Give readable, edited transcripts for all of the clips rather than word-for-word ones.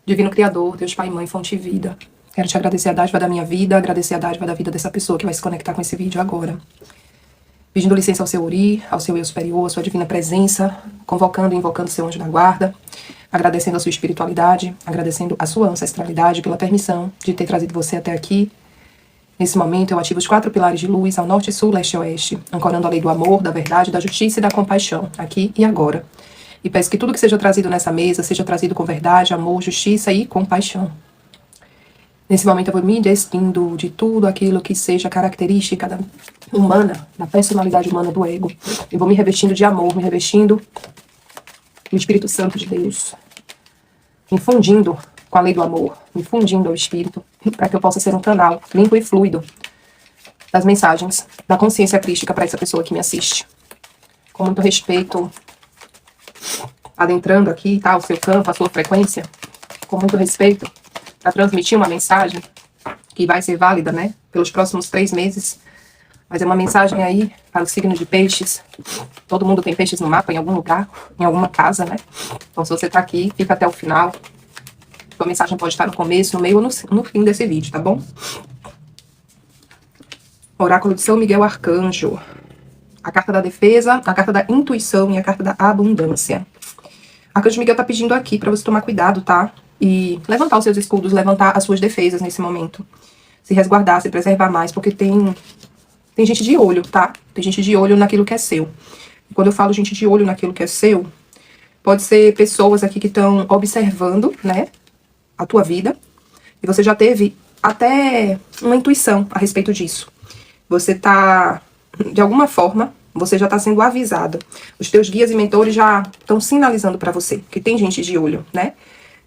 Divino Criador, Deus Pai, Mãe, Fonte e Vida. Quero te agradecer a dádiva da minha vida, agradecer a dádiva da vida dessa pessoa que vai se conectar com esse vídeo agora. Pedindo licença ao seu Ori, ao seu eu superior, à sua divina presença, convocando e invocando seu anjo da guarda, agradecendo a sua espiritualidade, agradecendo a sua ancestralidade pela permissão de ter trazido você até aqui. Nesse momento eu ativo os 4 pilares de luz ao norte, sul, leste e oeste, ancorando a lei do amor, da verdade, da justiça e da compaixão, aqui e agora. E peço que tudo que seja trazido nessa mesa seja trazido com verdade, amor, justiça e compaixão. Nesse momento eu vou me despindo de tudo aquilo que seja característica humana, da personalidade humana do ego. Eu vou me revestindo de amor, me revestindo do Espírito Santo de Deus. Me fundindo com a lei do amor, me fundindo ao Espírito, para que eu possa ser um canal limpo e fluido das mensagens da consciência crística para essa pessoa que me assiste. Com muito respeito, adentrando aqui, tá, o seu campo, a sua frequência, com muito respeito, para transmitir uma mensagem que vai ser válida, né, pelos próximos 3 meses, mas é uma mensagem aí para o signo de peixes. Todo mundo tem peixes no mapa, em algum lugar, em alguma casa, né, então se você tá aqui, fica até o final. A mensagem pode estar no começo, no meio ou no fim desse vídeo, tá bom? Oráculo de São Miguel Arcanjo. A carta da defesa, a carta da intuição e a carta da abundância. Arcanjo Miguel tá pedindo aqui pra você tomar cuidado, tá? E levantar os seus escudos, levantar as suas defesas nesse momento. Se resguardar, se preservar mais, porque tem gente de olho, tá? Tem gente de olho naquilo que é seu. E quando eu falo gente de olho naquilo que é seu, pode ser pessoas aqui que estão observando, né, a tua vida. E você já teve até uma intuição a respeito disso. Você tá, de alguma forma, você já está sendo avisado. Os teus guias e mentores já estão sinalizando para você que tem gente de olho, né?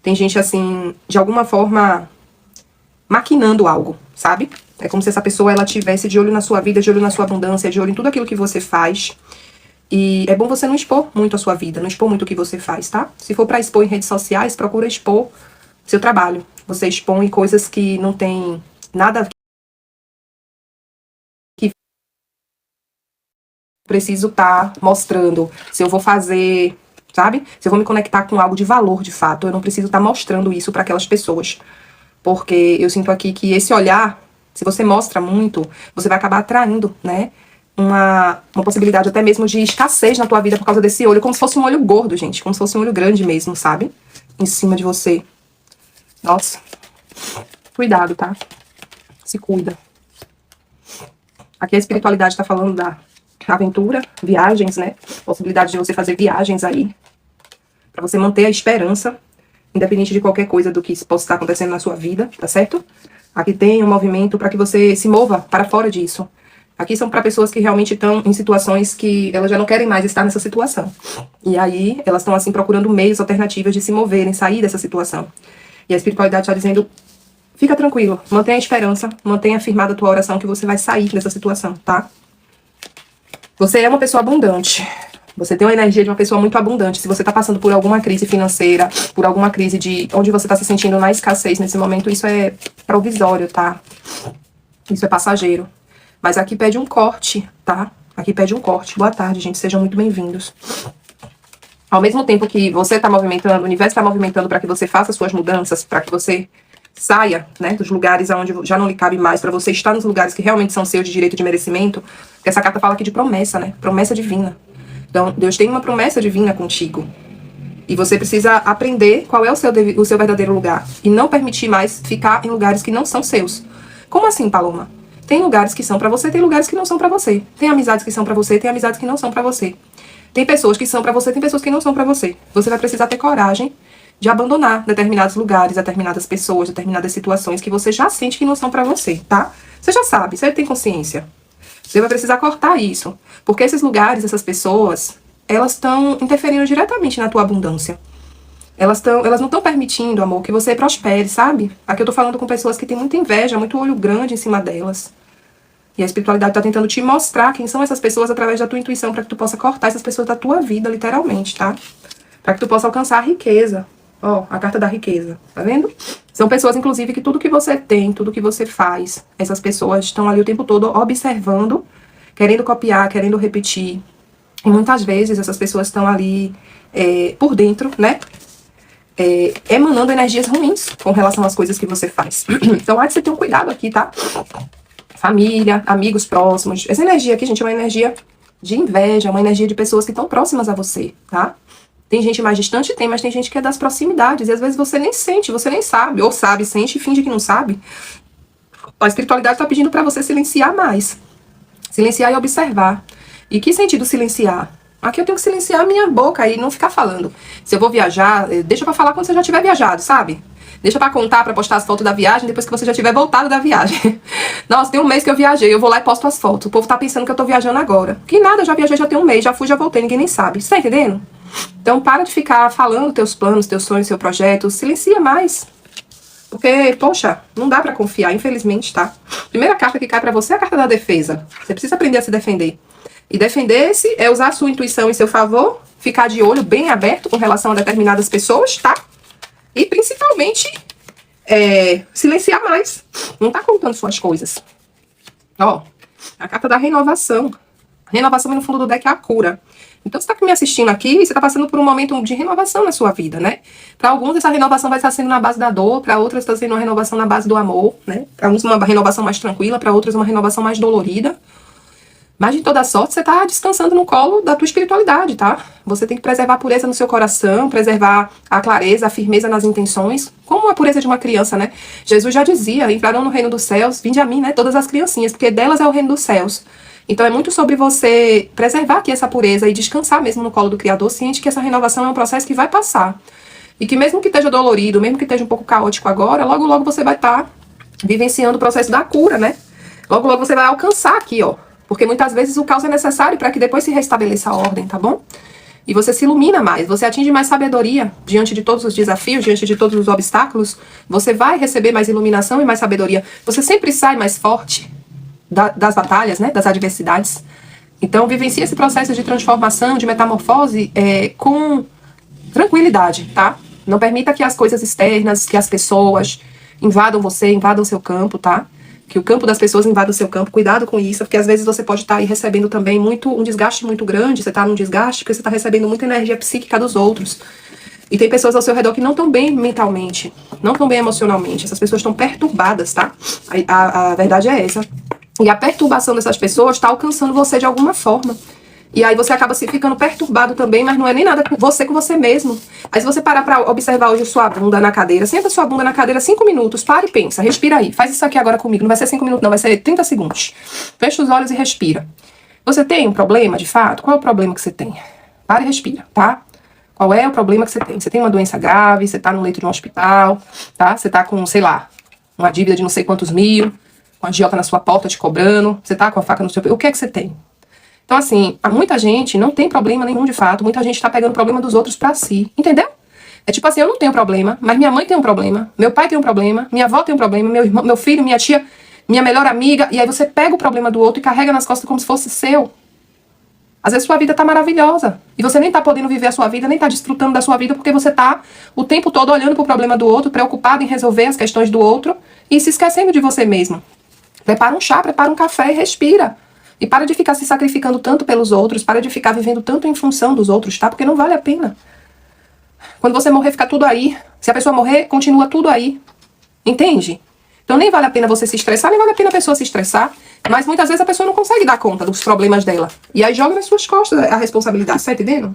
Tem gente, assim, de alguma forma, maquinando algo, sabe? É como se essa pessoa, ela tivesse de olho na sua vida, de olho na sua abundância, de olho em tudo aquilo que você faz. E é bom você não expor muito a sua vida, não expor muito o que você faz, tá? Se for para expor em redes sociais, procura expor seu trabalho. Você expõe coisas que não tem nada a ver. Preciso estar mostrando, se eu vou fazer, sabe? Se eu vou me conectar com algo de valor, de fato, eu não preciso estar mostrando isso para aquelas pessoas. Porque eu sinto aqui que esse olhar, se você mostra muito, você vai acabar atraindo, né? Uma possibilidade até mesmo de escassez na tua vida por causa desse olho, como se fosse um olho gordo, gente. Como se fosse um olho grande mesmo, sabe? Em cima de você. Nossa. Cuidado, tá? Se cuida. Aqui a espiritualidade tá falando da aventura, viagens, né? Possibilidade de você fazer viagens aí. Pra você manter a esperança, independente de qualquer coisa do que possa estar acontecendo na sua vida, tá certo? Aqui tem um movimento para que você se mova para fora disso. Aqui são para pessoas que realmente estão em situações que elas já não querem mais estar nessa situação. E aí elas estão assim procurando meios alternativos de se moverem, sair dessa situação. E a espiritualidade está dizendo: fica tranquilo, mantenha a esperança, mantenha firmada a tua oração que você vai sair dessa situação, tá? Você é uma pessoa abundante. Você tem uma energia de uma pessoa muito abundante. Se você está passando por alguma crise financeira, por alguma crise de onde você está se sentindo na escassez nesse momento, isso é provisório, tá? Isso é passageiro. Mas aqui pede um corte, tá? Aqui pede um corte. Boa tarde, gente. Sejam muito bem-vindos. Ao mesmo tempo que você está movimentando, o universo está movimentando para que você faça suas mudanças, para que você saia, né, dos lugares onde já não lhe cabe mais, para você estar nos lugares que realmente são seus de direito e de merecimento, porque essa carta fala aqui de promessa, né, promessa divina. Então, Deus tem uma promessa divina contigo, e você precisa aprender qual é o seu verdadeiro lugar, e não permitir mais ficar em lugares que não são seus. Como assim, Paloma? Tem lugares que são pra você, tem lugares que não são pra você. Tem amizades que são pra você, tem amizades que não são pra você. Tem pessoas que são pra você, tem pessoas que não são pra você. Você vai precisar ter coragem de abandonar determinados lugares, determinadas pessoas, determinadas situações que você já sente que não são pra você, tá? Você já sabe, você tem consciência. Você vai precisar cortar isso. Porque esses lugares, essas pessoas, elas estão interferindo diretamente na tua abundância. Elas não estão permitindo, amor, que você prospere, sabe? Aqui eu tô falando com pessoas que têm muita inveja, muito olho grande em cima delas. E a espiritualidade tá tentando te mostrar quem são essas pessoas através da tua intuição, para que tu possa cortar essas pessoas da tua vida, literalmente, tá? Para que tu possa alcançar a riqueza. Ó, a carta da riqueza, tá vendo? São pessoas, inclusive, que tudo que você tem, tudo que você faz, essas pessoas estão ali o tempo todo observando, querendo copiar, querendo repetir. E muitas vezes essas pessoas estão ali por dentro, né? emanando energias ruins com relação às coisas que você faz. Então, há de você ter um cuidado aqui, tá? Família, amigos próximos. Essa energia aqui, gente, é uma energia de inveja, uma energia de pessoas que estão próximas a você, tá? Tem gente mais distante? Tem, mas tem gente que é das proximidades. E às vezes você nem sente, você nem sabe. Ou sabe, sente e finge que não sabe. A espiritualidade está pedindo para você silenciar mais. Silenciar e observar. E que sentido silenciar? Aqui eu tenho que silenciar a minha boca e não ficar falando. Se eu vou viajar, deixa pra falar quando você já tiver viajado, sabe? Deixa pra contar, pra postar as fotos da viagem depois que você já tiver voltado da viagem. Nossa, tem um mês que eu viajei, eu vou lá e posto as fotos. O povo tá pensando que eu tô viajando agora. Que nada, eu já viajei, já tem um mês, já fui, já voltei, ninguém nem sabe. Você tá entendendo? Então para de ficar falando teus planos, teus sonhos, seu projeto. Silencia mais. Porque, poxa, não dá pra confiar, infelizmente, tá? Primeira carta que cai pra você é a carta da defesa. Você precisa aprender a se defender. E defender-se é usar a sua intuição em seu favor, ficar de olho bem aberto com relação a determinadas pessoas, tá? E principalmente, silenciar mais. Não tá contando suas coisas. Ó, a carta da renovação. A renovação no fundo do deck é a cura. Então, você tá me assistindo aqui, você tá passando por um momento de renovação na sua vida, né? Para alguns, essa renovação vai estar sendo na base da dor, para outros está sendo uma renovação na base do amor, né? Para uns, uma renovação mais tranquila, para outros, uma renovação mais dolorida. Mas, de toda sorte, você tá descansando no colo da tua espiritualidade, tá? Você tem que preservar a pureza no seu coração, preservar a clareza, a firmeza nas intenções, como a pureza de uma criança, né? Jesus já dizia, entrarão no reino dos céus, vinde a mim, né? Todas as criancinhas, porque delas é o reino dos céus. Então é muito sobre você preservar aqui essa pureza e descansar mesmo no colo do Criador, ciente que essa renovação é um processo que vai passar. E que mesmo que esteja dolorido, mesmo que esteja um pouco caótico agora, logo logo você vai estar vivenciando o processo da cura, né? Logo logo você vai alcançar aqui, ó. Porque muitas vezes o caos é necessário para que depois se restabeleça a ordem, tá bom? E você se ilumina mais, você atinge mais sabedoria diante de todos os desafios, diante de todos os obstáculos. Você vai receber mais iluminação e mais sabedoria. Você sempre sai mais forte das batalhas, né? Das adversidades. Então, vivencie esse processo de transformação, de metamorfose com tranquilidade, tá? Não permita que as coisas externas, que as pessoas invadam você, invadam seu campo, tá? Que o campo das pessoas invada o seu campo. Cuidado com isso, porque às vezes você pode estar aí recebendo também um desgaste muito grande. Você está num desgaste porque você está recebendo muita energia psíquica dos outros. E tem pessoas ao seu redor que não estão bem mentalmente, não estão bem emocionalmente. Essas pessoas estão perturbadas, tá? A verdade é essa. E a perturbação dessas pessoas está alcançando você de alguma forma. E aí você acaba se ficando perturbado também, mas não é nem nada com você mesmo. Aí se você parar pra observar hoje sua bunda na cadeira, senta sua bunda na cadeira 5 minutos, para e pensa, respira aí. Faz isso aqui agora comigo, não vai ser 5 minutos não, vai ser 30 segundos. Fecha os olhos e respira. Você tem um problema, de fato? Qual é o problema que você tem? Para e respira, tá? Qual é o problema que você tem? Você tem uma doença grave, você tá no leito de um hospital, tá? Você tá com, sei lá, uma dívida de não sei quantos mil, com a agiota na sua porta te cobrando, você tá com a faca no seu... O que é que você tem? Então, assim, muita gente não tem problema nenhum de fato. Muita gente tá pegando o problema dos outros pra si. Entendeu? É tipo assim, eu não tenho problema, mas minha mãe tem um problema, meu pai tem um problema, minha avó tem um problema, meu irmão, meu filho, minha tia, minha melhor amiga. E aí você pega o problema do outro e carrega nas costas como se fosse seu. Às vezes sua vida tá maravilhosa. E você nem tá podendo viver a sua vida, nem tá desfrutando da sua vida, porque você tá o tempo todo olhando pro problema do outro, preocupado em resolver as questões do outro e se esquecendo de você mesmo. Prepara um chá, prepara um café e respira. E para de ficar se sacrificando tanto pelos outros, para de ficar vivendo tanto em função dos outros, tá? Porque não vale a pena. Quando você morrer, fica tudo aí. Se a pessoa morrer, continua tudo aí. Entende? Então nem vale a pena você se estressar, nem vale a pena a pessoa se estressar. Mas muitas vezes a pessoa não consegue dar conta dos problemas dela. E aí joga nas suas costas a responsabilidade, tá entendendo?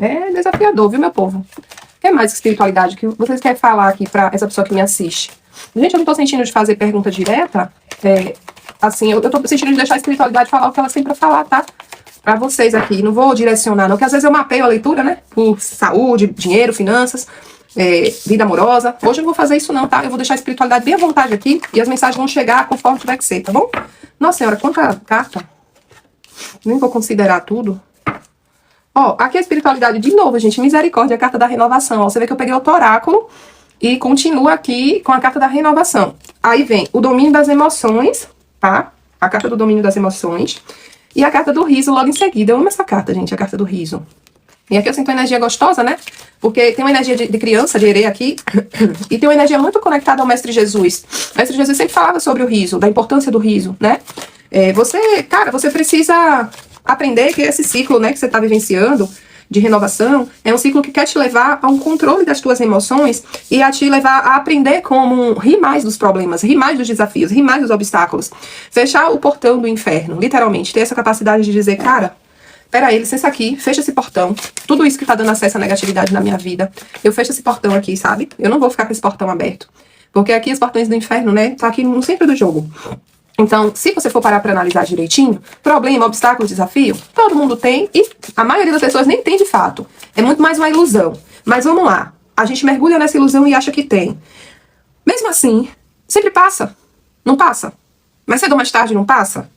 É desafiador, viu, meu povo? O que mais espiritualidade que vocês querem falar aqui pra essa pessoa que me assiste? Gente, eu não tô sentindo de fazer pergunta direta. Assim, eu tô sentindo de deixar a espiritualidade falar o que ela tem pra falar, tá? Pra vocês aqui. Não vou direcionar, não, porque às vezes eu mapeio a leitura, né? Por saúde, dinheiro, finanças, vida amorosa. Hoje eu não vou fazer isso, não, tá? Eu vou deixar a espiritualidade bem à vontade aqui e as mensagens vão chegar conforme tiver que ser, tá bom? Nossa senhora, quanta carta. Nem vou considerar tudo. Ó, aqui a espiritualidade de novo, gente. Misericórdia, a carta da renovação. Ó, você vê que eu peguei outro oráculo. E continua aqui com a carta da renovação. Aí vem o domínio das emoções, tá? A carta do domínio das emoções. E a carta do riso logo em seguida. Eu amo essa carta, gente, a carta do riso. E aqui eu sinto uma energia gostosa, né? Porque tem uma energia de criança, de herê aqui. E tem uma energia muito conectada ao Mestre Jesus. O Mestre Jesus sempre falava sobre o riso, da importância do riso, né? Você precisa aprender que esse ciclo, né, que você tá vivenciando, de renovação, é um ciclo que quer te levar a um controle das tuas emoções e a te levar a aprender como rir mais dos problemas, rir mais dos desafios, rir mais dos obstáculos. Fechar o portão do inferno, literalmente. Ter essa capacidade de dizer, cara, peraí, licença aqui, fecha esse portão. Tudo isso que tá dando acesso à negatividade na minha vida, eu fecho esse portão aqui, sabe? Eu não vou ficar com esse portão aberto. Porque aqui os portões do inferno, né, tá aqui no centro do jogo. Então, se você for parar pra analisar direitinho, problema, obstáculo, desafio, todo mundo tem e a maioria das pessoas nem tem de fato. É muito mais uma ilusão. Mas vamos lá, a gente mergulha nessa ilusão e acha que tem. Mesmo assim, sempre passa. Não passa. Mas cedo ou mais tarde não passa?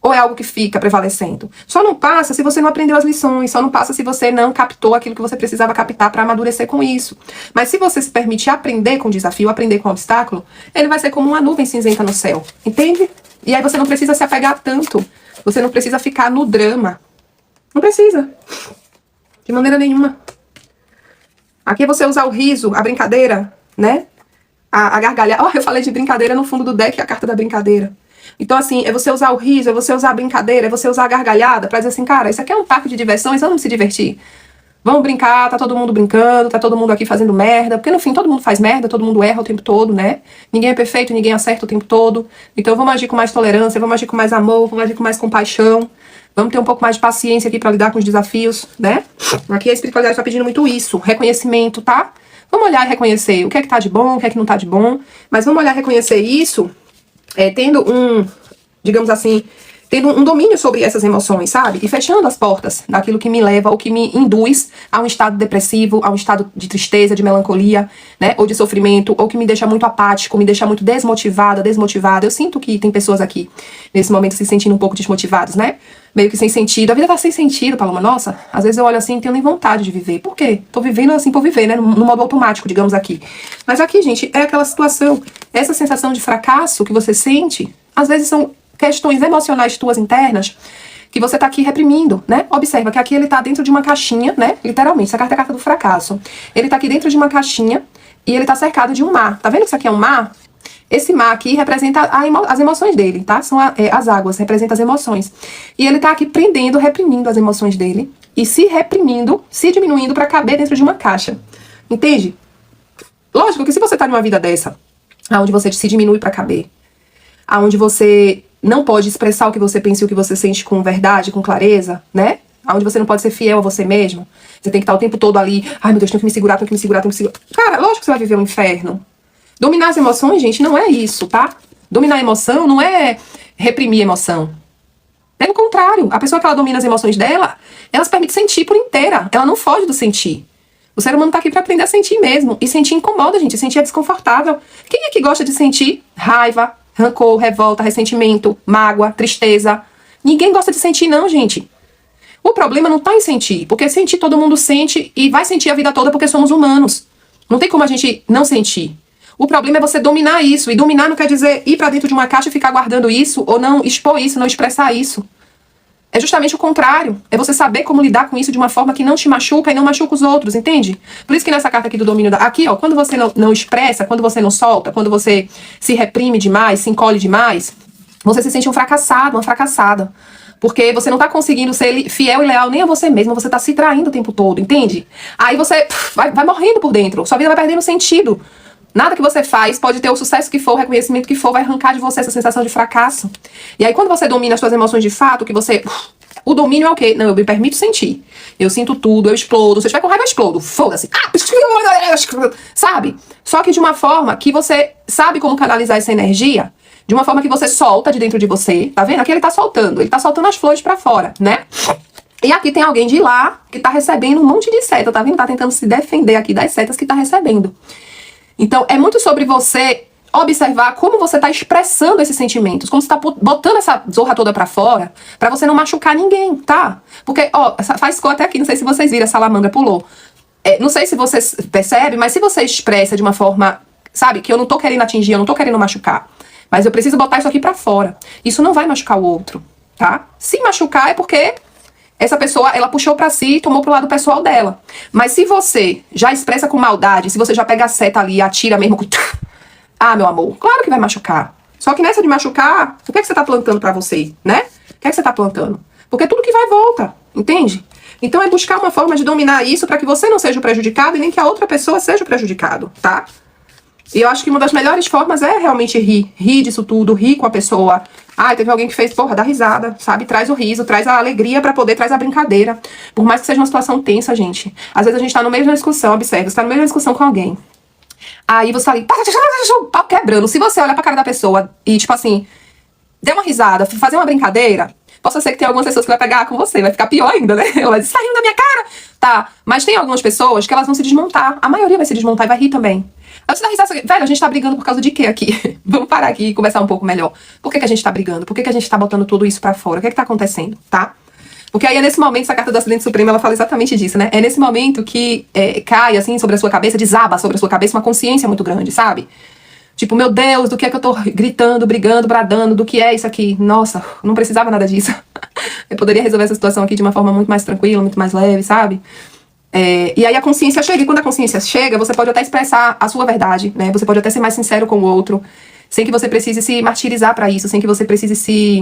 Ou é algo que fica prevalecendo? Só não passa se você não aprendeu as lições, só não passa se você não captou aquilo que você precisava captar para amadurecer com isso. Mas se você se permitir aprender com o desafio, aprender com o obstáculo, ele vai ser como uma nuvem cinzenta no céu, entende? E aí você não precisa se apegar tanto, você não precisa ficar no drama. Não precisa. De maneira nenhuma. Aqui é você usar o riso, a brincadeira, né? A gargalhada. Eu falei de brincadeira no fundo do deck, a carta da brincadeira. Então, assim, é você usar o riso, é você usar a brincadeira, é você usar a gargalhada pra dizer assim, cara, isso aqui é um parque de diversões, vamos se divertir. Vamos brincar, tá todo mundo brincando, tá todo mundo aqui fazendo merda, porque no fim todo mundo faz merda, todo mundo erra o tempo todo, né? Ninguém é perfeito, ninguém acerta o tempo todo. Então vamos agir com mais tolerância, vamos agir com mais amor, vamos agir com mais compaixão. Vamos ter um pouco mais de paciência aqui pra lidar com os desafios, né? Aqui a espiritualidade tá pedindo muito isso, reconhecimento, tá? Vamos olhar e reconhecer o que é que tá de bom, o que é que não tá de bom, mas vamos olhar e reconhecer isso tendo digamos assim, tendo um domínio sobre essas emoções, sabe? E fechando as portas daquilo que me leva ou que me induz a um estado depressivo, a um estado de tristeza, de melancolia, né? Ou de sofrimento, ou que me deixa muito apático, me deixa muito desmotivada. Eu sinto que tem pessoas aqui, nesse momento, se sentindo um pouco desmotivados, né? Meio que sem sentido. A vida tá sem sentido, Paloma. Nossa, às vezes eu olho assim e tenho nem vontade de viver. Por quê? Tô vivendo assim por viver, né? No modo automático, digamos aqui. Mas aqui, gente, é aquela situação, essa sensação de fracasso que você sente, às vezes são questões emocionais tuas internas que você tá aqui reprimindo, né? Observa que aqui ele tá dentro de uma caixinha, né? Literalmente, essa carta é a carta do fracasso. Ele tá aqui dentro de uma caixinha e ele tá cercado de um mar. Tá vendo que isso aqui é um mar? Esse mar aqui representa as emoções dele, tá? São as águas, representa as emoções. E ele tá aqui prendendo, reprimindo as emoções dele e se reprimindo, se diminuindo pra caber dentro de uma caixa. Entende? Lógico que se você tá numa vida dessa, onde você se diminui pra caber, onde você não pode expressar o que você pensa e o que você sente com verdade, com clareza, né? Onde você não pode ser fiel a você mesmo. Você tem que estar o tempo todo ali, ai meu Deus, tenho que me segurar, tenho que me segurar, tenho que me segurar. Cara, lógico que você vai viver um inferno. Dominar as emoções, gente, não é isso, tá? Dominar a emoção não é reprimir a emoção. Pelo contrário, a pessoa que ela domina as emoções dela, ela se permite sentir por inteira. Ela não foge do sentir. O ser humano tá aqui pra aprender a sentir mesmo. E sentir incomoda, gente. Sentir é desconfortável. Quem é que gosta de sentir raiva, rancor, revolta, ressentimento, mágoa, tristeza? Ninguém gosta de sentir, não, gente. O problema não tá em sentir. Porque sentir todo mundo sente e vai sentir a vida toda porque somos humanos. Não tem como a gente não sentir. O problema é você dominar isso. E dominar não quer dizer ir pra dentro de uma caixa e ficar guardando isso, ou não expor isso, não expressar isso. É justamente o contrário. É você saber como lidar com isso de uma forma que não te machuca e não machuca os outros, entende? Por isso que nessa carta aqui do domínio aqui, ó, quando você não expressa, quando você não solta, quando você se reprime demais, se encolhe demais, você se sente um fracassado, uma fracassada. Porque você não tá conseguindo ser fiel e leal nem a você mesmo, você tá se traindo o tempo todo, entende? Aí você vai morrendo por dentro, sua vida vai perdendo sentido. Nada que você faz, pode ter o sucesso que for, o reconhecimento que for, vai arrancar de você essa sensação de fracasso. E aí quando você domina as suas emoções de fato, que você... O domínio é o quê? Não, eu me permito sentir. Eu sinto tudo, eu explodo. Se eu estiver com raiva, eu explodo. Foda-se. Sabe? Só que de uma forma que você sabe como canalizar essa energia, de uma forma que você solta de dentro de você. Tá vendo? Aqui ele tá soltando as flores pra fora, né? E aqui tem alguém de lá que tá recebendo um monte de seta, tá vendo? Tá tentando se defender aqui das setas que tá recebendo. Então, é muito sobre você observar como você tá expressando esses sentimentos, como você tá botando essa zorra toda pra fora, pra você não machucar ninguém, tá? Porque, ó, faz cor até aqui, não sei se vocês viram, a salamandra pulou. Não sei se vocês percebem, mas se você expressa de uma forma, sabe, que eu não tô querendo atingir, eu não tô querendo machucar, mas eu preciso botar isso aqui pra fora. Isso não vai machucar o outro, tá? Se machucar é porque essa pessoa, ela puxou pra si e tomou pro lado pessoal dela. Mas se você já expressa com maldade, se você já pega a seta ali e atira mesmo com... Ah, meu amor, claro que vai machucar. Só que nessa de machucar, o que é que você tá plantando pra você, né? O que é que você tá plantando? Porque tudo que vai volta, entende? Então é buscar uma forma de dominar isso para que você não seja o prejudicado e nem que a outra pessoa seja o prejudicado, tá? E eu acho que uma das melhores formas é realmente rir. Rir disso tudo, rir com a pessoa. Ah, teve alguém que fez, porra, dá risada, sabe? Traz o riso, traz a alegria pra poder, traz a brincadeira. Por mais que seja uma situação tensa, gente. Às vezes a gente tá no meio da discussão, observa, você tá no meio da discussão com alguém. Aí você tá ali, pau quebrando. Se você olhar pra cara da pessoa e, tipo assim, der uma risada, fazer uma brincadeira, possa ser que tem algumas pessoas que vai pegar com você, vai ficar pior ainda, né? Ela vai dizer, tá rindo da minha cara? Tá, mas tem algumas pessoas que elas vão se desmontar. A maioria vai se desmontar e vai rir também. Aí você dá risada, velho, a gente tá brigando por causa de quê aqui? Vamos parar aqui e conversar um pouco melhor. Por que a gente tá brigando? Por que a gente tá botando tudo isso pra fora? O que tá acontecendo, tá? Porque aí é nesse momento, essa carta do acidente supremo, ela fala exatamente disso, né? É nesse momento que cai, assim, sobre a sua cabeça, desaba sobre a sua cabeça uma consciência muito grande, sabe? Tipo, meu Deus, do que é que eu tô gritando, brigando, bradando, do que é isso aqui? Nossa, não precisava nada disso. Eu poderia resolver essa situação aqui de uma forma muito mais tranquila, muito mais leve, sabe? E aí a consciência chega, e quando a consciência chega, você pode até expressar a sua verdade, né? Você pode até ser mais sincero com o outro, sem que você precise se martirizar pra isso, sem que você precise se...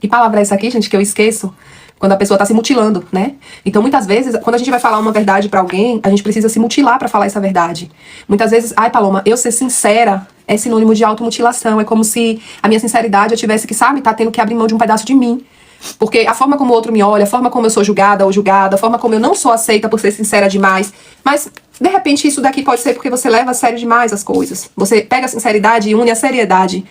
Que palavra é essa aqui, gente, que eu esqueço? Quando a pessoa tá se mutilando, né? Então, muitas vezes, quando a gente vai falar uma verdade pra alguém, a gente precisa se mutilar pra falar essa verdade. Muitas vezes, ai, Paloma, eu ser sincera é sinônimo de automutilação. É como se a minha sinceridade eu tivesse que, sabe, tá tendo que abrir mão de um pedaço de mim. Porque a forma como o outro me olha, a forma como eu sou julgada ou julgada, a forma como eu não sou aceita por ser sincera demais. Mas, de repente, isso daqui pode ser porque você leva a sério demais as coisas. Você pega a sinceridade e une a seriedade.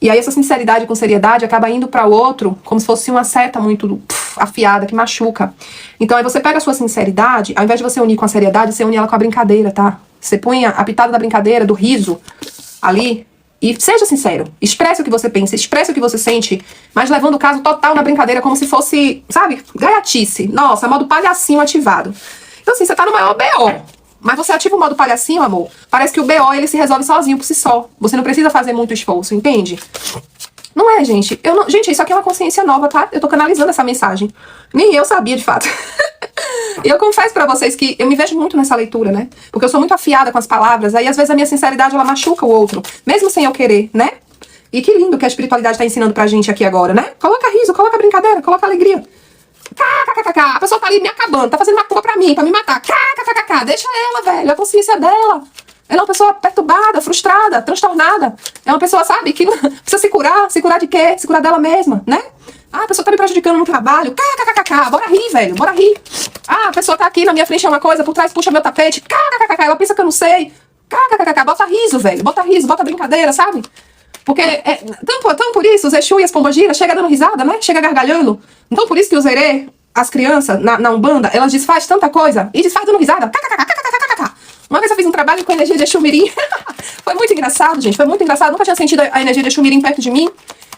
E aí essa sinceridade com seriedade acaba indo para o outro como se fosse uma seta muito afiada, que machuca. Então aí você pega a sua sinceridade, ao invés de você unir com a seriedade, você une ela com a brincadeira, tá? Você põe a pitada da brincadeira, do riso ali, e seja sincero. Expresse o que você pensa, expresse o que você sente, mas levando o caso total na brincadeira, como se fosse, sabe, gaiatice. Nossa, modo palhacinho ativado. Então assim, você tá no maior BO. Mas você ativa o modo palhacinho, amor, parece que o BO ele se resolve sozinho por si só. Você não precisa fazer muito esforço, entende? Não é, gente. Gente, isso aqui é uma consciência nova, tá? Eu tô canalizando essa mensagem. Nem eu sabia, de fato. E eu confesso pra vocês que eu me vejo muito nessa leitura, né? Porque eu sou muito afiada com as palavras, aí às vezes a minha sinceridade, ela machuca o outro. Mesmo sem eu querer, né? E que lindo que a espiritualidade tá ensinando pra gente aqui agora, né? Coloca riso, coloca brincadeira, coloca alegria. A pessoa tá ali me acabando, tá fazendo uma culpa pra mim, pra me matar. Deixa ela, velho, a consciência dela. Ela é uma pessoa perturbada, frustrada, transtornada. É uma pessoa, sabe, que precisa se curar. Se curar de quê? Se curar dela mesma, né? Ah, a pessoa tá me prejudicando no trabalho. Bora rir, velho, bora rir. Ah, a pessoa tá aqui na minha frente, é uma coisa, por trás puxa meu tapete. Ela pensa que eu não sei. Bota riso, velho, bota brincadeira, sabe? Porque, tão por isso, os Exu e as pombagiras chegam dando risada, né? Chega gargalhando. Então por isso que os erê, as crianças, na Umbanda, elas desfazem tanta coisa e desfazem dando risada. Uma vez eu fiz um trabalho com a energia de Exu Mirim. Foi muito engraçado, gente, foi muito engraçado. Nunca tinha sentido a energia de Exu Mirim perto de mim.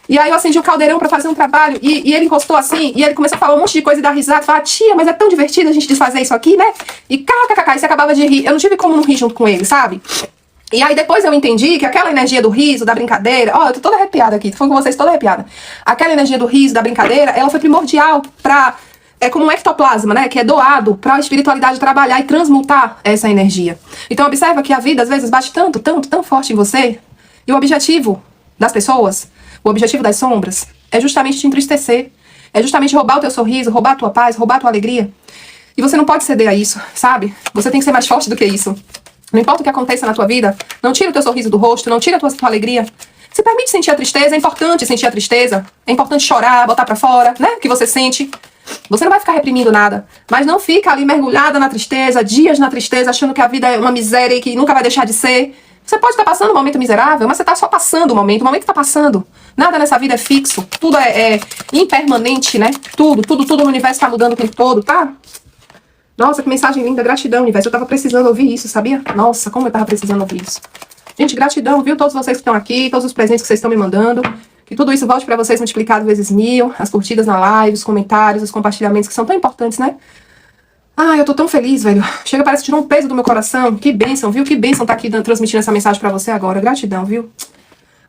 E aí eu acendi o caldeirão pra fazer um trabalho e ele encostou assim, e ele começou a falar um monte de coisa e dar risada. Falar, tia, mas é tão divertido a gente desfazer isso aqui, né? E e você acabava de rir. Eu não tive como não rir junto com ele, sabe? E aí depois eu entendi que aquela energia do riso, da brincadeira... Ó, eu tô toda arrepiada aqui, tô falando com vocês toda arrepiada. Aquela energia do riso, da brincadeira, ela foi primordial pra... É como um ectoplasma, né? Que é doado pra espiritualidade trabalhar e transmutar essa energia. Então observa que a vida às vezes bate tanto, tão forte em você. E o objetivo das pessoas, o objetivo das sombras, é justamente te entristecer. É justamente roubar o teu sorriso, roubar a tua paz, roubar a tua alegria. E você não pode ceder a isso, sabe? Você tem que ser mais forte do que isso. Não importa o que aconteça na tua vida, não tira o teu sorriso do rosto, não tira a tua alegria. Se permite sentir a tristeza, é importante sentir a tristeza. É importante chorar, botar pra fora, né? O que você sente. Você não vai ficar reprimindo nada. Mas não fica ali mergulhada na tristeza, dias na tristeza, achando que a vida é uma miséria e que nunca vai deixar de ser. Você pode estar passando um momento miserável, mas você está só passando o momento está passando. Nada nessa vida é fixo, tudo é impermanente, né? Tudo no universo está mudando o tempo todo, tá? Nossa, que mensagem linda, gratidão, universo. Eu tava precisando ouvir isso, sabia? Nossa, como eu tava precisando ouvir isso. Gente, gratidão, viu? Todos vocês que estão aqui, todos os presentes que vocês estão me mandando. Que tudo isso volte pra vocês multiplicado vezes 1000. As curtidas na live, os comentários, os compartilhamentos que são tão importantes, né? Ah, eu tô tão feliz, velho. Chega, parece que tirou um peso do meu coração. Que bênção, viu? Que bênção tá aqui transmitindo essa mensagem pra você agora. Gratidão, viu?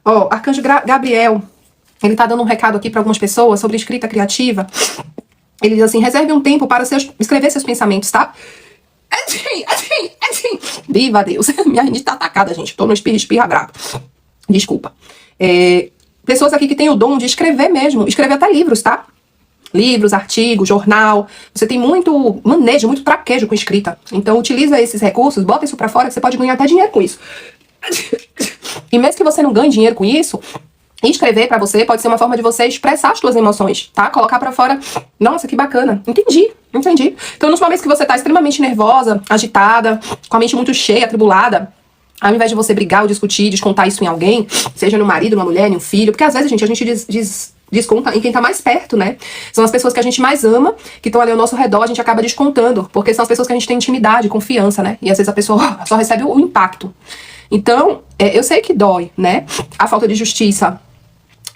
Ó, Arcanjo Gabriel, ele tá dando um recado aqui pra algumas pessoas sobre escrita criativa. Ele diz assim, reserve um tempo para escrever seus pensamentos, tá? Viva Deus. Minha rinite tá atacada, gente. Tô no espirra bravo. Desculpa. Pessoas aqui que têm o dom de escrever mesmo. Escrever até livros, tá? livros, artigos, jornal. Você tem muito manejo, muito traquejo com escrita. Então utiliza esses recursos, bota isso pra fora que você pode ganhar até dinheiro com isso. E mesmo que você não ganhe dinheiro com isso, escrever pra você pode ser uma forma de você expressar as suas emoções, tá? Colocar pra fora. Nossa, que bacana. Entendi. Então nos momentos que você tá extremamente nervosa, agitada, com a mente muito cheia, atribulada, ao invés de você brigar ou discutir, descontar isso em alguém, seja no marido, numa mulher, em um filho, porque às vezes, gente, a gente desconta em quem tá mais perto, né? São as pessoas que a gente mais ama, que estão ali ao nosso redor, a gente acaba descontando, porque são as pessoas que a gente tem intimidade, confiança, né? E às vezes a pessoa só recebe o impacto. Então, eu sei que dói, né? A falta de justiça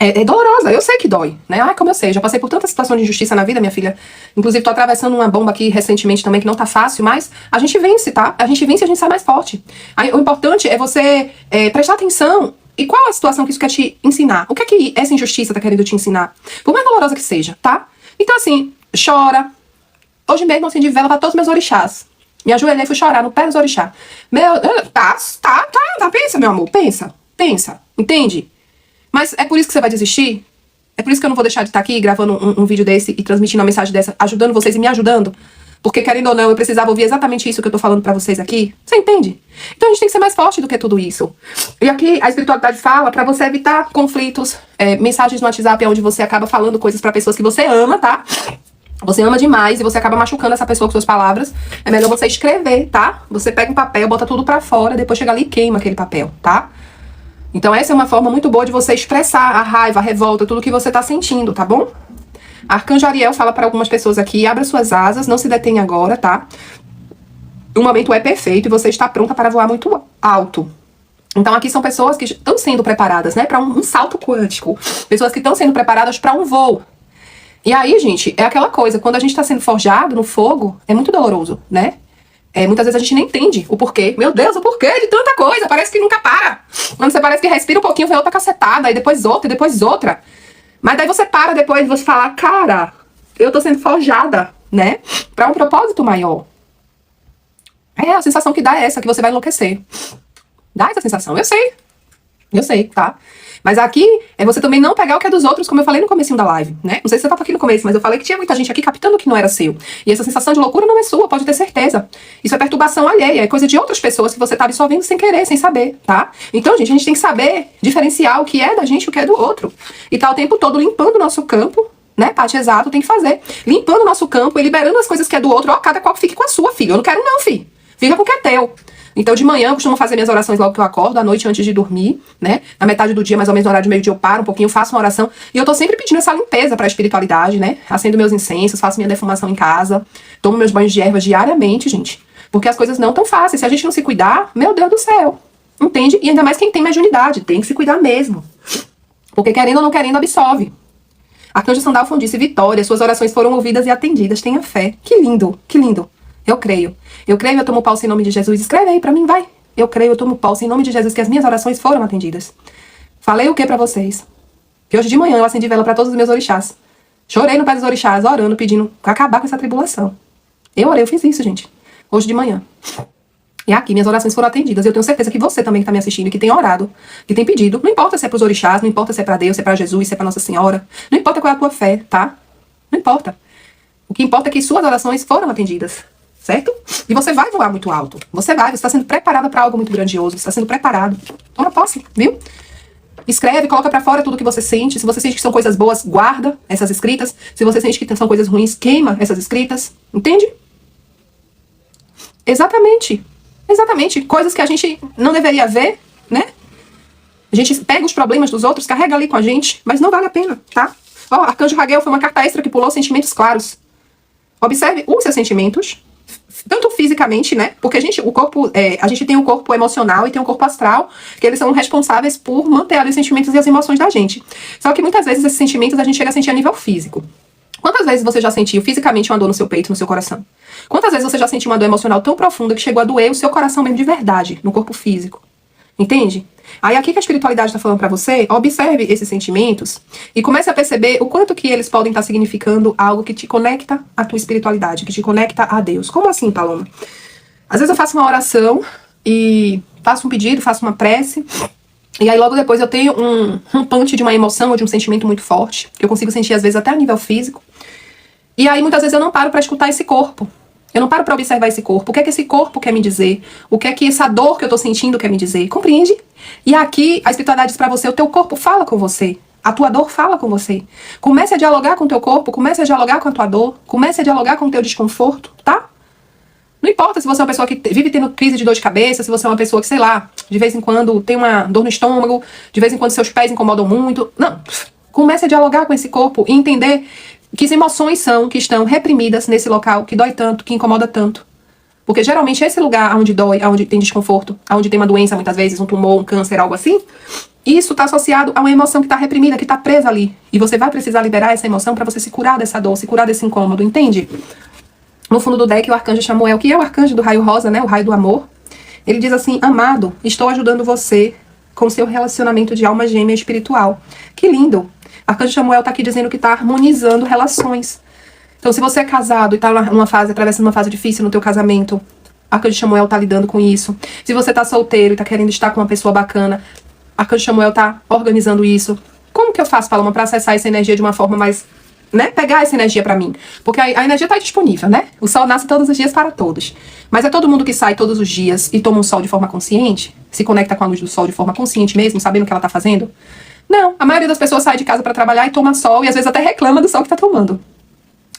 é dolorosa, eu sei que dói, né? Ai, como eu sei, já passei por tanta situação de injustiça na vida, minha filha. Inclusive, tô atravessando uma bomba aqui recentemente também, que não tá fácil, mas a gente vence, tá? A gente vence e a gente sai mais forte. Aí, o importante é você prestar atenção. E qual é a situação que isso quer te ensinar? O que é que essa injustiça tá querendo te ensinar? Por mais dolorosa que seja, tá? Então, assim, chora. Hoje mesmo eu acendi vela pra todos os meus orixás. Me ajoelhei e fui chorar no pé dos orixás. Pensa, meu amor, pensa. Entende? Mas é por isso que você vai desistir? É por isso que eu não vou deixar de estar aqui gravando um vídeo desse e transmitindo uma mensagem dessa, ajudando vocês e me ajudando? Porque, querendo ou não, eu precisava ouvir exatamente isso que eu tô falando pra vocês aqui. Você entende? Então a gente tem que ser mais forte do que tudo isso. E aqui a espiritualidade fala pra você evitar conflitos, mensagens no WhatsApp onde você acaba falando coisas pra pessoas que você ama, tá? Você ama demais e você acaba machucando essa pessoa com suas palavras. É melhor você escrever, tá? Você pega um papel, bota tudo pra fora, depois chega ali e queima aquele papel, tá? Então essa é uma forma muito boa de você expressar a raiva, a revolta, tudo que você tá sentindo, tá bom? Arcanjo Ariel fala para algumas pessoas aqui, abra suas asas, não se detenha agora, tá? O momento é perfeito e você está pronta para voar muito alto. Então aqui são pessoas que estão sendo preparadas, né, para um salto quântico. Pessoas que estão sendo preparadas para um voo. E aí, gente, é aquela coisa, quando a gente tá sendo forjado no fogo, é muito doloroso, né? Muitas vezes a gente nem entende o porquê. Meu Deus, o porquê de tanta coisa, parece que nunca para. Quando você parece que respira um pouquinho, vem outra cacetada, e depois outra, e depois outra. Mas daí você para depois e você fala, cara, eu tô sendo forjada, né? Pra um propósito maior. A sensação que dá é essa, que você vai enlouquecer. Dá essa sensação, eu sei, tá? Mas aqui é você também não pegar o que é dos outros, como eu falei no comecinho da live, né? Não sei se você tava aqui no começo, mas eu falei que tinha muita gente aqui captando o que não era seu. E essa sensação de loucura não é sua, pode ter certeza. Isso é perturbação alheia, é coisa de outras pessoas que você tá absorvendo sem querer, sem saber, tá? Então, gente, a gente tem que saber diferenciar o que é da gente e o que é do outro. E tá o tempo todo limpando o nosso campo, né? Parte exato, tem que fazer. Limpando o nosso campo e liberando as coisas que é do outro. Ó, cada qual fique com a sua, filho. Eu não quero não, filho. Fica com o que é teu. Então, de manhã, eu costumo fazer minhas orações logo que eu acordo, à noite antes de dormir, né? Na metade do dia, mais ou menos no horário de meio-dia, eu paro um pouquinho, faço uma oração. E eu tô sempre pedindo essa limpeza pra espiritualidade, né? Acendo meus incensos, faço minha defumação em casa, tomo meus banhos de ervas diariamente, gente. Porque as coisas não tão fáceis. Se a gente não se cuidar, meu Deus do céu. Entende? E ainda mais quem tem mediunidade, tem que se cuidar mesmo. Porque querendo ou não querendo, absorve. Arcanjo Sandalfon disse, Vitória, suas orações foram ouvidas e atendidas, tenha fé. Que lindo, que lindo. Eu creio, eu tomo posse em nome de Jesus. Escreve aí pra mim, vai. Eu creio, eu tomo posse em nome de Jesus que as minhas orações foram atendidas. Falei o que pra vocês? Que hoje de manhã eu acendi vela pra todos os meus orixás. Chorei no pé dos orixás, orando, pedindo pra acabar com essa tribulação. Eu orei, eu fiz isso, gente. Hoje de manhã. E aqui, minhas orações foram atendidas. Eu tenho certeza que você também que tá me assistindo, que tem orado, que tem pedido. Não importa se é pros orixás, não importa se é pra Deus, se é pra Jesus, se é pra Nossa Senhora. Não importa qual é a tua fé, tá? Não importa. O que importa é que suas orações foram atendidas. Certo? E você vai voar muito alto. Você está sendo preparada para algo muito grandioso. Você está sendo preparado. Toma posse, viu? Escreve, coloca pra fora tudo que você sente. Se você sente que são coisas boas, guarda essas escritas. Se você sente que são coisas ruins, queima essas escritas. Entende? Exatamente. Exatamente. Coisas que a gente não deveria ver, né? A gente pega os problemas dos outros, carrega ali com a gente, mas não vale a pena, tá? Ó, Arcanjo Raguel foi uma carta extra que pulou sentimentos claros. Observe os seus sentimentos. Tanto fisicamente, né? Porque a gente tem um corpo emocional e tem um corpo astral, que eles são responsáveis por manter ali os sentimentos e as emoções da gente. Só que muitas vezes esses sentimentos a gente chega a sentir a nível físico. Quantas vezes você já sentiu fisicamente uma dor no seu peito, no seu coração? Quantas vezes você já sentiu uma dor emocional tão profunda que chegou a doer o seu coração mesmo de verdade, no corpo físico? Entende? Aí aqui que a espiritualidade está falando pra você, observe esses sentimentos e comece a perceber o quanto que eles podem estar significando algo que te conecta à tua espiritualidade, que te conecta a Deus. Como assim, Paloma? Às vezes eu faço uma oração e faço um pedido, faço uma prece, e aí logo depois eu tenho um punch de uma emoção ou de um sentimento muito forte, que eu consigo sentir às vezes até a nível físico. E aí, muitas vezes, eu não paro pra escutar esse corpo. Eu não paro pra observar esse corpo. O que é que esse corpo quer me dizer? O que é que essa dor que eu tô sentindo quer me dizer? Compreende? E aqui, a espiritualidade diz pra você, o teu corpo fala com você. A tua dor fala com você. Comece a dialogar com o teu corpo, comece a dialogar com a tua dor, comece a dialogar com o teu desconforto, tá? Não importa se você é uma pessoa que vive tendo crise de dor de cabeça, se você é uma pessoa que, sei lá, de vez em quando tem uma dor no estômago, de vez em quando seus pés incomodam muito. Não. Comece a dialogar com esse corpo e entender que emoções são que estão reprimidas nesse local, que dói tanto, que incomoda tanto. Porque geralmente esse lugar onde dói, onde tem desconforto, onde tem uma doença, muitas vezes, um tumor, um câncer, algo assim, isso está associado a uma emoção que está reprimida, que está presa ali. E você vai precisar liberar essa emoção para você se curar dessa dor, se curar desse incômodo, entende? No fundo do deck, o arcanjo Chamuel, que é o arcanjo do raio rosa, né, o raio do amor, ele diz assim, amado, estou ajudando você com seu relacionamento de alma gêmea espiritual. Que lindo! Arcanjo Chamuel está aqui dizendo que está harmonizando relações. Então, se você é casado e está numa fase, atravessando uma fase difícil no teu casamento, Arcanjo Chamuel está lidando com isso. Se você está solteiro e está querendo estar com uma pessoa bacana, Arcanjo Chamuel está organizando isso. Como que eu faço, Paloma, para acessar essa energia de uma forma mais... né? Pegar essa energia pra mim. Porque a energia tá disponível, né? O sol nasce todos os dias para todos. Mas é todo mundo que sai todos os dias e toma um sol de forma consciente? Se conecta com a luz do sol de forma consciente mesmo, sabendo o que ela tá fazendo? Não. A maioria das pessoas sai de casa pra trabalhar e toma sol e às vezes até reclama do sol que tá tomando.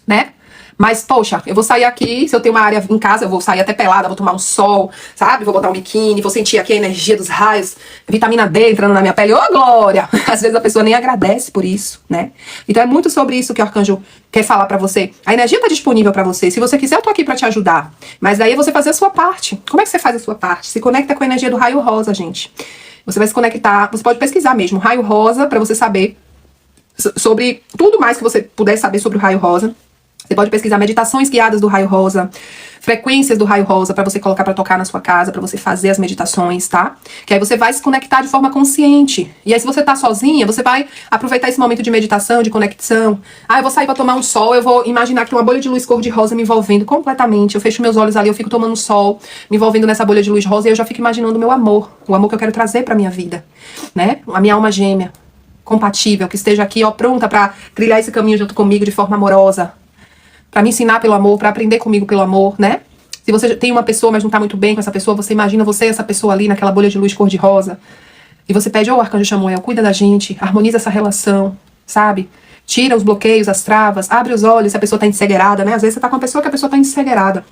Né? Mas, poxa, eu vou sair aqui, se eu tenho uma área em casa, eu vou sair até pelada, vou tomar um sol, sabe? Vou botar um biquíni, vou sentir aqui a energia dos raios, vitamina D entrando na minha pele. Ô, glória! Às vezes a pessoa nem agradece por isso, né? Então é muito sobre isso que o arcanjo quer falar pra você. A energia tá disponível pra você. Se você quiser, eu tô aqui pra te ajudar. Mas daí é você fazer a sua parte. Como é que você faz a sua parte? Se conecta com a energia do raio rosa, gente. Você vai se conectar, você pode pesquisar mesmo, raio rosa, pra você saber sobre tudo mais que você puder saber sobre o raio rosa. Você pode pesquisar meditações guiadas do raio rosa, frequências do raio rosa pra você colocar pra tocar na sua casa, pra você fazer as meditações, tá? Que aí você vai se conectar de forma consciente. E aí se você tá sozinha, você vai aproveitar esse momento de meditação, de conexão. Ah, eu vou sair pra tomar um sol, eu vou imaginar que tem uma bolha de luz cor-de-rosa me envolvendo completamente. Eu fecho meus olhos ali, eu fico tomando sol, me envolvendo nessa bolha de luz rosa e eu já fico imaginando o meu amor, o amor que eu quero trazer pra minha vida, né? A minha alma gêmea, compatível, que esteja aqui, ó, pronta pra trilhar esse caminho junto comigo de forma amorosa. Pra me ensinar pelo amor, pra aprender comigo pelo amor, né? Se você tem uma pessoa, mas não tá muito bem com essa pessoa, você imagina você e essa pessoa ali naquela bolha de luz cor-de-rosa. E você pede, ô arcanjo Chamuel, cuida da gente, harmoniza essa relação, sabe? Tira os bloqueios, as travas, abre os olhos se a pessoa tá encegueirada, né? Às vezes você tá com uma pessoa que a pessoa tá encegueirada.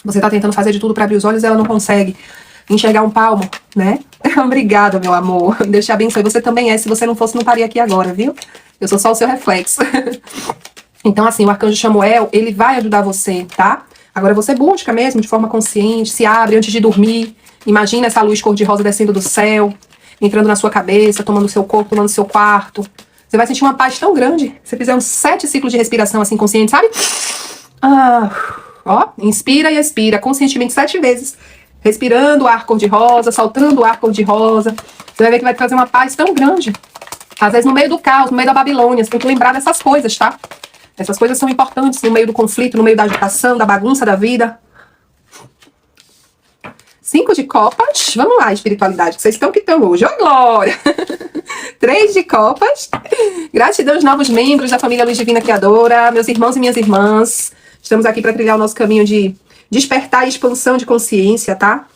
Você tá tentando fazer de tudo pra abrir os olhos e ela não consegue enxergar um palmo, né? Obrigada, meu amor. Deus te abençoe. Você também é. Se você não fosse, não estaria aqui agora, viu? Eu sou só o seu reflexo. Então, assim, o arcanjo Chamuel, ele vai ajudar você, tá? Agora você busca mesmo, de forma consciente, se abre antes de dormir. Imagina essa luz cor-de-rosa descendo do céu, entrando na sua cabeça, tomando o seu corpo, tomando o seu quarto. Você vai sentir uma paz tão grande. Se você fizer uns 7 ciclos de respiração, assim, consciente, sabe? Ah, ó, inspira e expira, conscientemente 7 vezes. Respirando o ar cor-de-rosa, soltando o ar cor-de-rosa. Você vai ver que vai trazer uma paz tão grande. Às vezes no meio do caos, no meio da Babilônia, você tem que lembrar dessas coisas, tá? Essas coisas são importantes no meio do conflito, no meio da agitação, da bagunça da vida. 5 de copas. Vamos lá, espiritualidade, que vocês estão que estão hoje. Ô, glória! 3 de copas. Gratidão aos novos membros da família Luz Divina Criadora, meus irmãos e minhas irmãs. Estamos aqui para trilhar o nosso caminho de despertar e expansão de consciência, tá?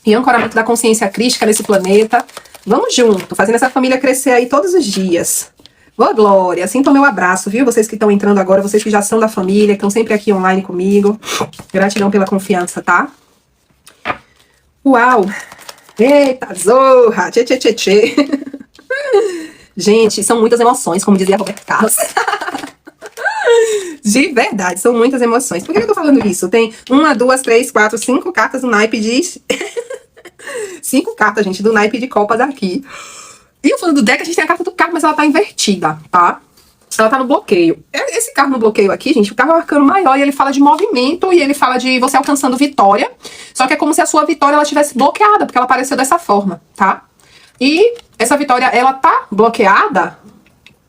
E ancoramento da consciência crística nesse planeta. Vamos junto, fazendo essa família crescer aí todos os dias. Ô, glória, sintam meu abraço, viu? Vocês que estão entrando agora, vocês que já são da família, que estão sempre aqui online comigo. Gratidão pela confiança, tá? Uau! Eita, zorra! Tchê, tchê, tchê, tchê. Gente, são muitas emoções, como dizia Roberto Carlos. De verdade, são muitas emoções. Por que eu tô falando isso? Tem 1, 2, 3, 4, 5 cartas do naipe de... 5 cartas, gente, do naipe de copas aqui. E o fundo do deck, a gente tem a carta do carro, mas ela tá invertida, tá? Ela tá no bloqueio. Esse carro no bloqueio aqui, gente, o carro é um arcano maior e ele fala de movimento e ele fala de você alcançando vitória. Só que é como se a sua vitória, ela estivesse bloqueada, porque ela apareceu dessa forma, tá? E essa vitória, ela tá bloqueada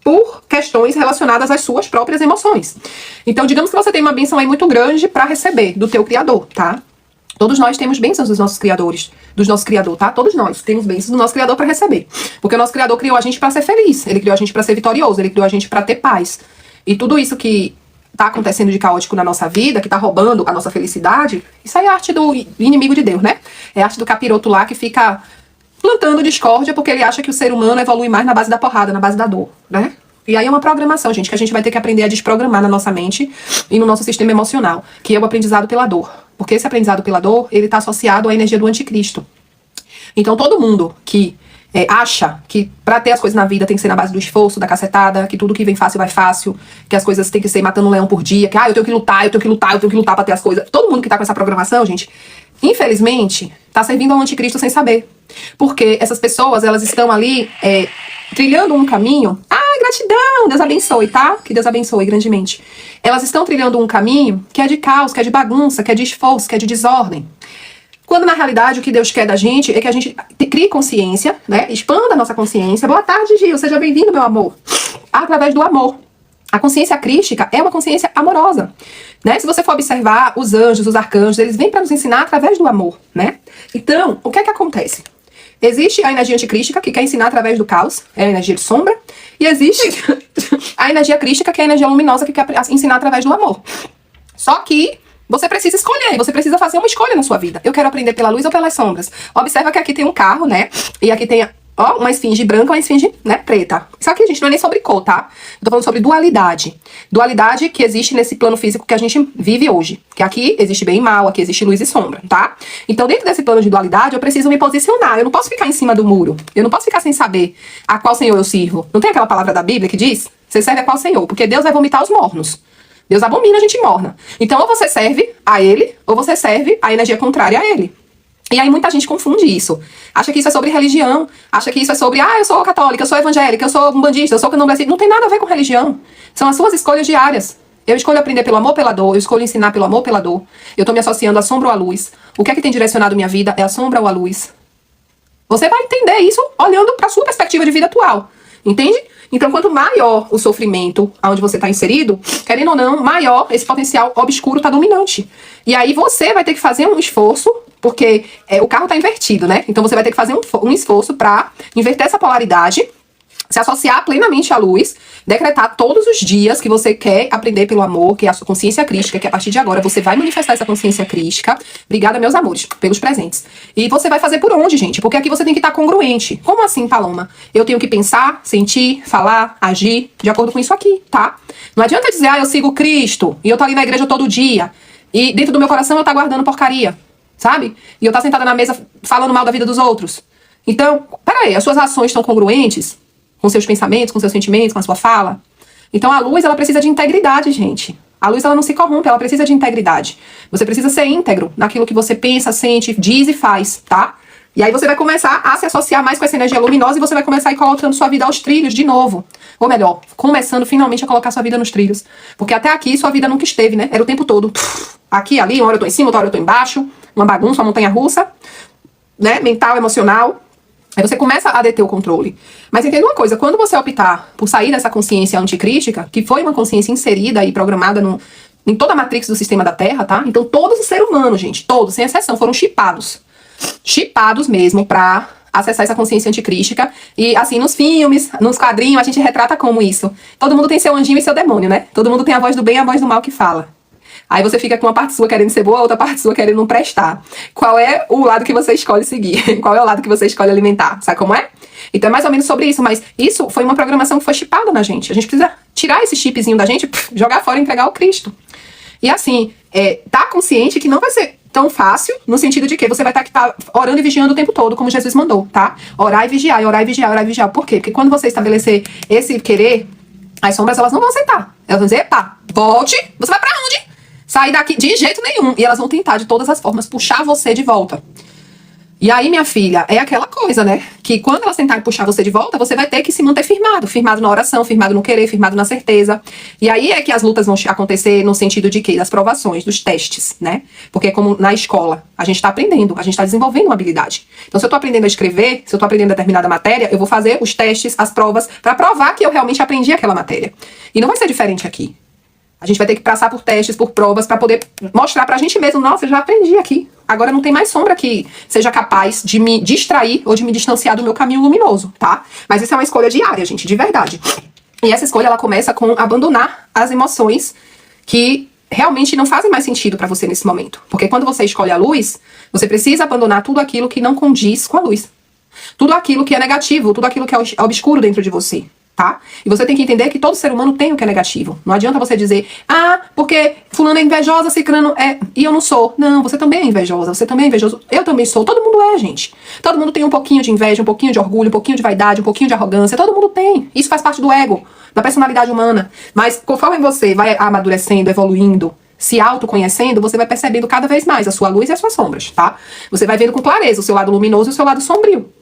por questões relacionadas às suas próprias emoções. Então, digamos que você tem uma bênção aí muito grande pra receber do teu criador, tá? Todos nós temos bênçãos dos nossos criadores, do nosso criador, tá? Todos nós temos bênçãos do nosso criador para receber. Porque o nosso criador criou a gente para ser feliz, ele criou a gente para ser vitorioso, ele criou a gente para ter paz. E tudo isso que tá acontecendo de caótico na nossa vida, que tá roubando a nossa felicidade, isso aí é arte do inimigo de Deus, né? É arte do capiroto lá que fica plantando discórdia porque ele acha que o ser humano evolui mais na base da porrada, na base da dor, né? E aí é uma programação, gente, que a gente vai ter que aprender a desprogramar na nossa mente e no nosso sistema emocional, que é o aprendizado pela dor. Porque esse aprendizado pela dor, ele tá associado à energia do anticristo. Então todo mundo que acha que pra ter as coisas na vida tem que ser na base do esforço, da cacetada, que tudo que vem fácil vai fácil, que as coisas tem que ser matando um leão por dia, que eu tenho que lutar, eu tenho que lutar, eu tenho que lutar pra ter as coisas. Todo mundo que tá com essa programação, gente, infelizmente, tá servindo ao anticristo sem saber. Porque essas pessoas, elas estão ali trilhando um caminho. Gratidão, Deus abençoe, tá? Que Deus abençoe grandemente. Elas estão trilhando um caminho que é de caos, que é de bagunça, que é de esforço, que é de desordem. Quando, na realidade, o que Deus quer da gente é que a gente crie consciência, né? Expanda a nossa consciência. Boa tarde, Gil. Seja bem-vindo, meu amor. Através do amor. A consciência crística é uma consciência amorosa, né? Se você for observar os anjos, os arcanjos, eles vêm para nos ensinar através do amor, né? Então, o que é que acontece? Existe a energia anticrística, que quer ensinar através do caos, é a energia de sombra, e existe a energia crística, que é a energia luminosa, que quer ensinar através do amor. Só que você precisa escolher, você precisa fazer uma escolha na sua vida. Eu quero aprender pela luz ou pelas sombras. Observa que aqui tem um carro, né? E aqui tem, ó, uma esfinge branca, uma esfinge, né, preta. Isso aqui, gente, não é nem sobre cor, tá? Eu tô falando sobre dualidade. Dualidade que existe nesse plano físico que a gente vive hoje. Que aqui existe bem e mal, aqui existe luz e sombra, tá? Então, dentro desse plano de dualidade, eu preciso me posicionar. Eu não posso ficar em cima do muro. Eu não posso ficar sem saber a qual Senhor eu sirvo. Não tem aquela palavra da Bíblia que diz? Você serve a qual Senhor? Porque Deus vai vomitar os mornos. Deus abomina a gente morna. Então, ou você serve a Ele, ou você serve a energia contrária a Ele. E aí muita gente confunde isso. Acha que isso é sobre religião. Acha que isso é sobre, eu sou católica, eu sou evangélica, eu sou umbandista, eu sou candomblessista. Não tem nada a ver com religião. São as suas escolhas diárias. Eu escolho aprender pelo amor, pela dor. Eu escolho ensinar pelo amor, pela dor. Eu tô me associando à sombra ou à luz. O que é que tem direcionado minha vida? É a sombra ou a luz? Você vai entender isso olhando para sua perspectiva de vida atual. Entende? Então, quanto maior o sofrimento onde você está inserido, querendo ou não, maior esse potencial obscuro está dominante. E aí você vai ter que fazer um esforço, porque o carro está invertido, né? Então você vai ter que fazer um esforço para inverter essa polaridade, se associar plenamente à luz, decretar todos os dias que você quer aprender pelo amor, que é a sua consciência crística, que a partir de agora você vai manifestar essa consciência crística. Obrigada, meus amores, pelos presentes. E você vai fazer por onde, gente? Porque aqui você tem que estar congruente. Como assim, Paloma? Eu tenho que pensar, sentir, falar, agir de acordo com isso aqui, tá? Não adianta dizer, eu sigo Cristo, e eu tô ali na igreja todo dia, e dentro do meu coração eu tá guardando porcaria, sabe? E eu tá sentada na mesa falando mal da vida dos outros. Então, peraí, as suas ações estão congruentes com seus pensamentos, com seus sentimentos, com a sua fala? Então a luz, ela precisa de integridade, gente. A luz, ela não se corrompe, ela precisa de integridade. Você precisa ser íntegro naquilo que você pensa, sente, diz e faz, tá? E aí você vai começar a se associar mais com essa energia luminosa e você vai começar a ir colocando sua vida aos trilhos de novo. Ou melhor, começando finalmente a colocar sua vida nos trilhos. Porque até aqui sua vida nunca esteve, né? Era o tempo todo. Aqui, ali, uma hora eu tô em cima, outra hora eu tô embaixo. Uma bagunça, uma montanha russa, né? Mental, emocional. Aí você começa a deter o controle. Mas entenda uma coisa, quando você optar por sair dessa consciência anticrística, que foi uma consciência inserida e programada em toda a matrix do sistema da Terra, tá? Então todos os seres humanos, gente, todos, sem exceção, foram chipados. Chipados mesmo pra acessar essa consciência anticrística. E assim, nos filmes, nos quadrinhos, a gente retrata como isso. Todo mundo tem seu anjinho e seu demônio, né? Todo mundo tem a voz do bem e a voz do mal que fala. Aí você fica com uma parte sua querendo ser boa, outra parte sua querendo não prestar. Qual é o lado que você escolhe seguir? Qual é o lado que você escolhe alimentar? Sabe como é? Então é mais ou menos sobre isso, mas isso foi uma programação que foi chipada na gente. A gente precisa tirar esse chipzinho da gente, jogar fora e entregar ao Cristo. E assim, tá consciente que não vai ser tão fácil, no sentido de que você vai estar orando e vigiando o tempo todo, como Jesus mandou, tá? Orar e vigiar, orar e vigiar, orar e vigiar. Por quê? Porque quando você estabelecer esse querer, as sombras, elas não vão aceitar. Elas vão dizer, epa, volte, você vai pra onde? Sair daqui de jeito nenhum. E elas vão tentar, de todas as formas, puxar você de volta. E aí, minha filha, é aquela coisa, né? Que quando elas tentarem puxar você de volta, você vai ter que se manter firmado. Firmado na oração, firmado no querer, firmado na certeza. E aí é que as lutas vão acontecer no sentido de quê? Das provações, dos testes, né? Porque como na escola, a gente tá aprendendo, a gente tá desenvolvendo uma habilidade. Então, se eu tô aprendendo a escrever, se eu tô aprendendo determinada matéria, eu vou fazer os testes, as provas, pra provar que eu realmente aprendi aquela matéria. E não vai ser diferente aqui. A gente vai ter que passar por testes, por provas, pra poder mostrar pra gente mesmo, nossa, eu já aprendi aqui. Agora não tem mais sombra que seja capaz de me distrair ou de me distanciar do meu caminho luminoso, tá? Mas isso é uma escolha diária, gente, de verdade. E essa escolha, ela começa com abandonar as emoções que realmente não fazem mais sentido pra você nesse momento. Porque quando você escolhe a luz, você precisa abandonar tudo aquilo que não condiz com a luz. Tudo aquilo que é negativo, tudo aquilo que é obscuro dentro de você, tá? E você tem que entender que todo ser humano tem o que é negativo. Não adianta você dizer, porque fulano é invejosa, ciclano é... E eu não sou. Não, você também é invejosa, você também é invejoso. Eu também sou. Todo mundo é, gente. Todo mundo tem um pouquinho de inveja, um pouquinho de orgulho, um pouquinho de vaidade, um pouquinho de arrogância. Todo mundo tem. Isso faz parte do ego, da personalidade humana. Mas conforme você vai amadurecendo, evoluindo, se autoconhecendo, você vai percebendo cada vez mais a sua luz e as suas sombras, tá? Você vai vendo com clareza o seu lado luminoso e o seu lado sombrio.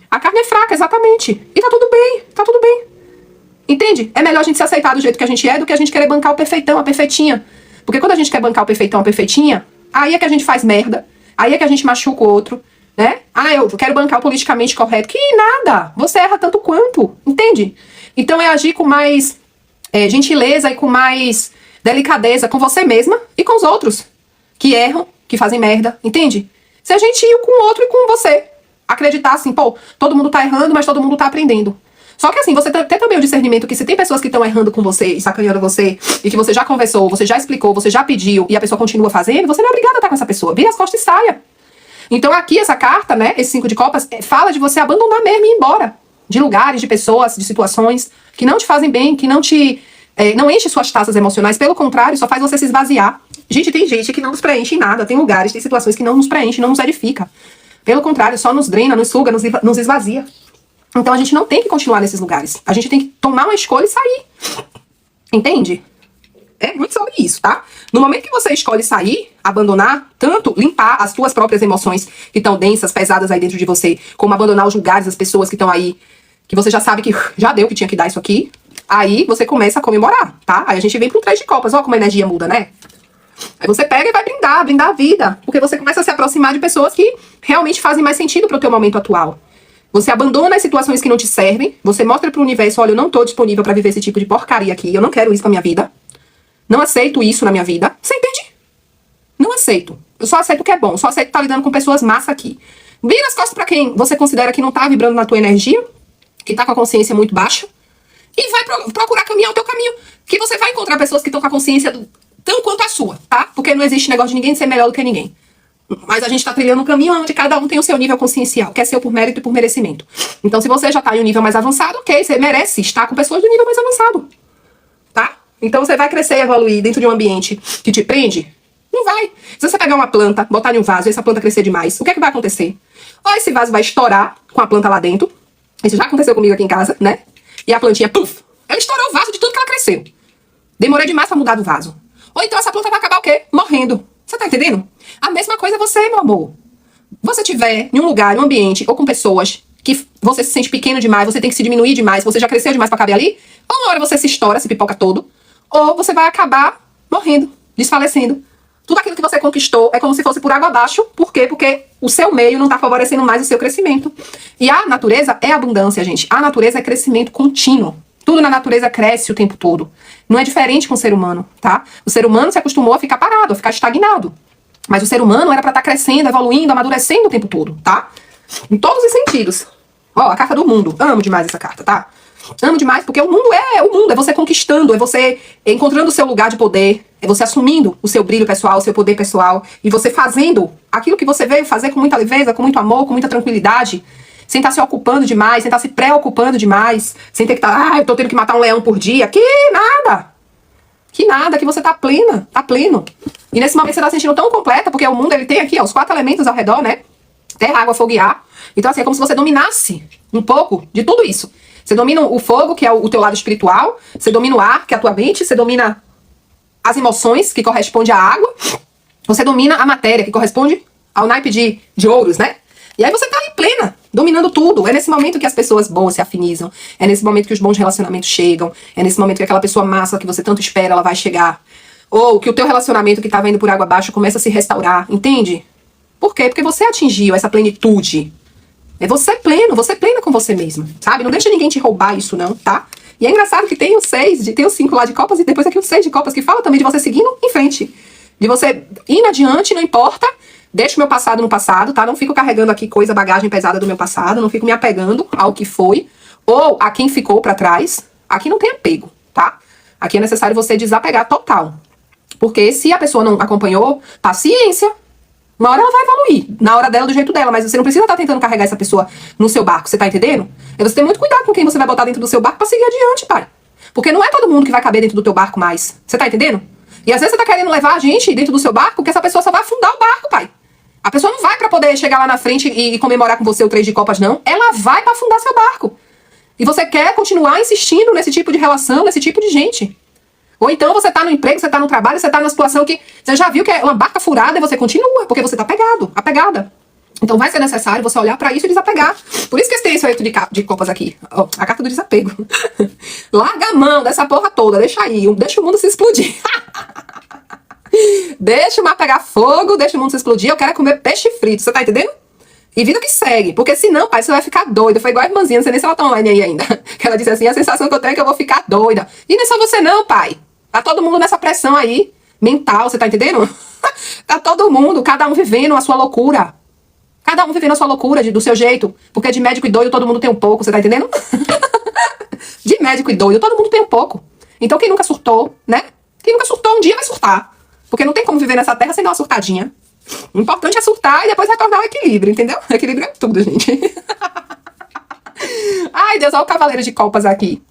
A carne é fraca, exatamente. E tá tudo bem, tá tudo bem. Entende? É melhor a gente se aceitar do jeito que a gente é do que a gente querer bancar o perfeitão, a perfeitinha. Porque quando a gente quer bancar o perfeitão, a perfeitinha, aí é que a gente faz merda, aí é que a gente machuca o outro, né? Eu quero bancar o politicamente correto. Que nada! Você erra tanto quanto, entende? Então é agir com mais gentileza e com mais delicadeza com você mesma e com os outros que erram, que fazem merda, entende? Ser gentil com o outro e com você. Acreditar assim, todo mundo tá errando, mas todo mundo tá aprendendo. Só que assim, você tem também o discernimento que se tem pessoas que estão errando com você e sacaneando você, e que você já conversou, você já explicou, você já pediu, e a pessoa continua fazendo, você não é obrigada a estar com essa pessoa. Vira as costas e saia. Então aqui essa carta, né, esse 5 de copas, fala de você abandonar mesmo e ir embora. De lugares, de pessoas, de situações que não te fazem bem, que não te... não enche suas taças emocionais, pelo contrário, só faz você se esvaziar. Gente, tem gente que não nos preenche em nada, tem lugares, tem situações que não nos preenche, não nos edifica. Pelo contrário, só nos drena, nos suga, nos esvazia. Então a gente não tem que continuar nesses lugares. A gente tem que tomar uma escolha e sair. Entende? É muito sobre isso, tá? No momento que você escolhe sair, abandonar, tanto limpar as suas próprias emoções que estão densas, pesadas aí dentro de você, como abandonar os lugares, as pessoas que estão aí, que você já sabe que já deu que tinha que dar isso aqui, aí você começa a comemorar, tá? Aí a gente vem pro 3 de copas, ó como a energia muda, né? Aí você pega e vai brindar a vida, porque você começa a se aproximar de pessoas que realmente fazem mais sentido pro teu momento atual. Você abandona as situações que não te servem, você mostra pro universo, olha, eu não tô disponível pra viver esse tipo de porcaria aqui, eu não quero isso pra minha vida, não aceito isso na minha vida, você entende? Não aceito, eu só aceito o que é bom, só aceito estar lidando com pessoas massa aqui. Vira as costas pra quem você considera que não tá vibrando na tua energia, que tá com a consciência muito baixa, e vai procurar caminhar o teu caminho, que você vai encontrar pessoas que estão com a consciência tão quanto a sua, tá? Porque não existe negócio de ninguém ser melhor do que ninguém. Mas a gente tá trilhando um caminho onde cada um tem o seu nível consciencial, que é seu por mérito e por merecimento. Então, se você já tá em um nível mais avançado, ok, você merece estar com pessoas do nível mais avançado, tá? Então, você vai crescer e evoluir dentro de um ambiente que te prende? Não vai. Se você pegar uma planta, botar em um vaso e essa planta crescer demais, o que é que vai acontecer? Ou esse vaso vai estourar com a planta lá dentro, isso já aconteceu comigo aqui em casa, né? E a plantinha, puf, ela estourou o vaso de tudo que ela cresceu. Demorei demais pra mudar do vaso. Ou então essa planta vai acabar o quê? Morrendo. Você tá entendendo? A mesma coisa é você, meu amor. Você estiver em um lugar, em um ambiente, ou com pessoas que você se sente pequeno demais, você tem que se diminuir demais, você já cresceu demais pra caber ali, ou uma hora você se estoura, se pipoca todo, ou você vai acabar morrendo, desfalecendo. Tudo aquilo que você conquistou é como se fosse por água abaixo. Por quê? Porque o seu meio não tá favorecendo mais o seu crescimento. E a natureza é abundância, gente. A natureza é crescimento contínuo. Tudo na natureza cresce o tempo todo. Não é diferente com o ser humano, tá? O ser humano se acostumou a ficar parado, a ficar estagnado. Mas o ser humano era pra estar crescendo, evoluindo, amadurecendo o tempo todo, tá? Em todos os sentidos. Ó, a carta do mundo. Amo demais essa carta, tá? Amo demais porque o mundo, é você conquistando, é você encontrando o seu lugar de poder, é você assumindo o seu brilho pessoal, o seu poder pessoal, e você fazendo aquilo que você veio fazer com muita leveza, com muito amor, com muita tranquilidade, sem estar se ocupando demais, sem estar se preocupando demais, sem ter que estar, eu tô tendo que matar um leão por dia. Que nada! Que nada, que você tá plena, tá pleno. E nesse momento você tá se sentindo tão completa, porque o mundo, ele tem aqui, ó, os 4 elementos ao redor, né? Terra, água, fogo e ar. Então, assim, é como se você dominasse um pouco de tudo isso. Você domina o fogo, que é o teu lado espiritual. Você domina o ar, que é a tua mente. Você domina as emoções, que corresponde à água. Você domina a matéria, que corresponde ao naipe de ouros, né? E aí você tá ali plena, dominando tudo. É nesse momento que as pessoas boas se afinizam. É nesse momento que os bons relacionamentos chegam. É nesse momento que aquela pessoa massa que você tanto espera, ela vai chegar. Ou que o teu relacionamento que tava indo por água abaixo começa a se restaurar. Entende? Por quê? Porque você atingiu essa plenitude. É você pleno, você plena com você mesmo, sabe? Não deixa ninguém te roubar isso não, tá? E é engraçado que tem o 6, tem o 5 lá de copas e depois aqui o 6 de copas, que fala também de você seguindo em frente. De você ir adiante, não importa. Deixa o meu passado no passado, tá? Não fico carregando aqui coisa, bagagem pesada do meu passado. Não fico me apegando ao que foi ou a quem ficou pra trás. Aqui não tem apego, tá? Aqui é necessário você desapegar total. Porque se a pessoa não acompanhou, paciência. Uma hora ela vai evoluir, na hora dela, do jeito dela, mas você não precisa estar tentando carregar essa pessoa no seu barco, você tá entendendo? E você tem muito cuidado com quem você vai botar dentro do seu barco pra seguir adiante, pai. Porque não é todo mundo que vai caber dentro do teu barco mais, você tá entendendo? E às vezes você tá querendo levar a gente dentro do seu barco, porque essa pessoa só vai afundar o barco, pai. A pessoa não vai pra poder chegar lá na frente e comemorar com você o 3 de copas, não. Ela vai pra afundar seu barco. E você quer continuar insistindo nesse tipo de relação, nesse tipo de gente. Ou então você tá no emprego, você tá no trabalho, você tá numa situação que você já viu que é uma barca furada e você continua, porque você tá apegada. Então vai ser necessário você olhar pra isso e desapegar. Por isso que tem esse 8 de copas aqui. Ó, a carta do desapego. Larga a mão dessa porra toda, deixa aí, deixa o mundo se explodir. Deixa o mar pegar fogo, deixa o mundo se explodir, eu quero comer peixe frito, você tá entendendo? E vida que segue, porque senão, pai, você vai ficar doida. Foi igual a irmãzinha, não sei nem se ela tá online aí ainda. Que ela disse assim, a sensação que eu tenho é que eu vou ficar doida. E não é só você não, pai. Tá todo mundo nessa pressão aí, mental, você tá entendendo? Tá todo mundo, cada um vivendo a sua loucura. Cada um vivendo a sua loucura, do seu jeito. Porque de médico e doido todo mundo tem um pouco, você tá entendendo? De médico e doido todo mundo tem um pouco. Então quem nunca surtou, né? Quem nunca surtou um dia vai surtar. Porque não tem como viver nessa terra sem dar uma surtadinha. O importante é surtar e depois retornar ao equilíbrio, entendeu? Equilíbrio é tudo, gente. Ai, Deus, olha o cavaleiro de copas aqui.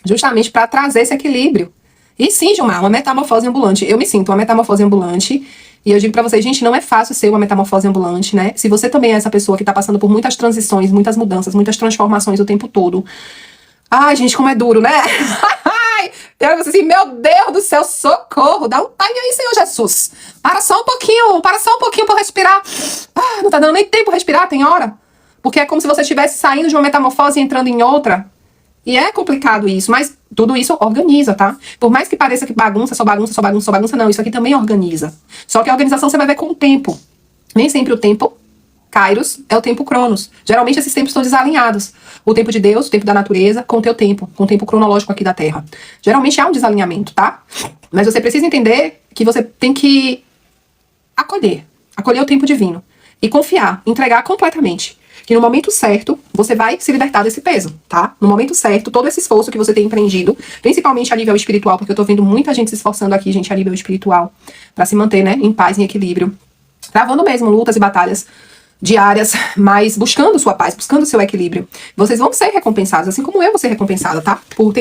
Justamente pra trazer esse equilíbrio. E sim, Gilmar, uma metamorfose ambulante. Eu me sinto uma metamorfose ambulante. E eu digo pra vocês, gente, não é fácil ser uma metamorfose ambulante, né? Se você também é essa pessoa que tá passando por muitas transições, muitas mudanças, muitas transformações o tempo todo. Ai, gente, como é duro, né? Ai, eu assim, meu Deus do céu, socorro. Dá um time aí, Senhor Jesus. Para só um pouquinho pra eu respirar. Ah, não tá dando nem tempo pra respirar, tem hora. Porque é como se você estivesse saindo de uma metamorfose e entrando em outra. E é complicado isso, mas tudo isso organiza, tá? Por mais que pareça que bagunça, só bagunça, não. Isso aqui também organiza. Só que a organização você vai ver com o tempo. Nem sempre o tempo, Kairos, é o tempo Cronos. Geralmente esses tempos estão desalinhados. O tempo de Deus, o tempo da natureza, com o teu tempo, com o tempo cronológico aqui da Terra. Geralmente há um desalinhamento, tá? Mas você precisa entender que você tem que acolher o tempo divino. E confiar, entregar completamente. Que no momento certo, você vai se libertar desse peso, tá? No momento certo, todo esse esforço que você tem empreendido, principalmente a nível espiritual, porque eu tô vendo muita gente se esforçando aqui, gente, a nível espiritual, pra se manter, né, em paz, em equilíbrio. Travando mesmo lutas e batalhas diárias, mas buscando sua paz, buscando seu equilíbrio. Vocês vão ser recompensados, assim como eu vou ser recompensada, tá? Por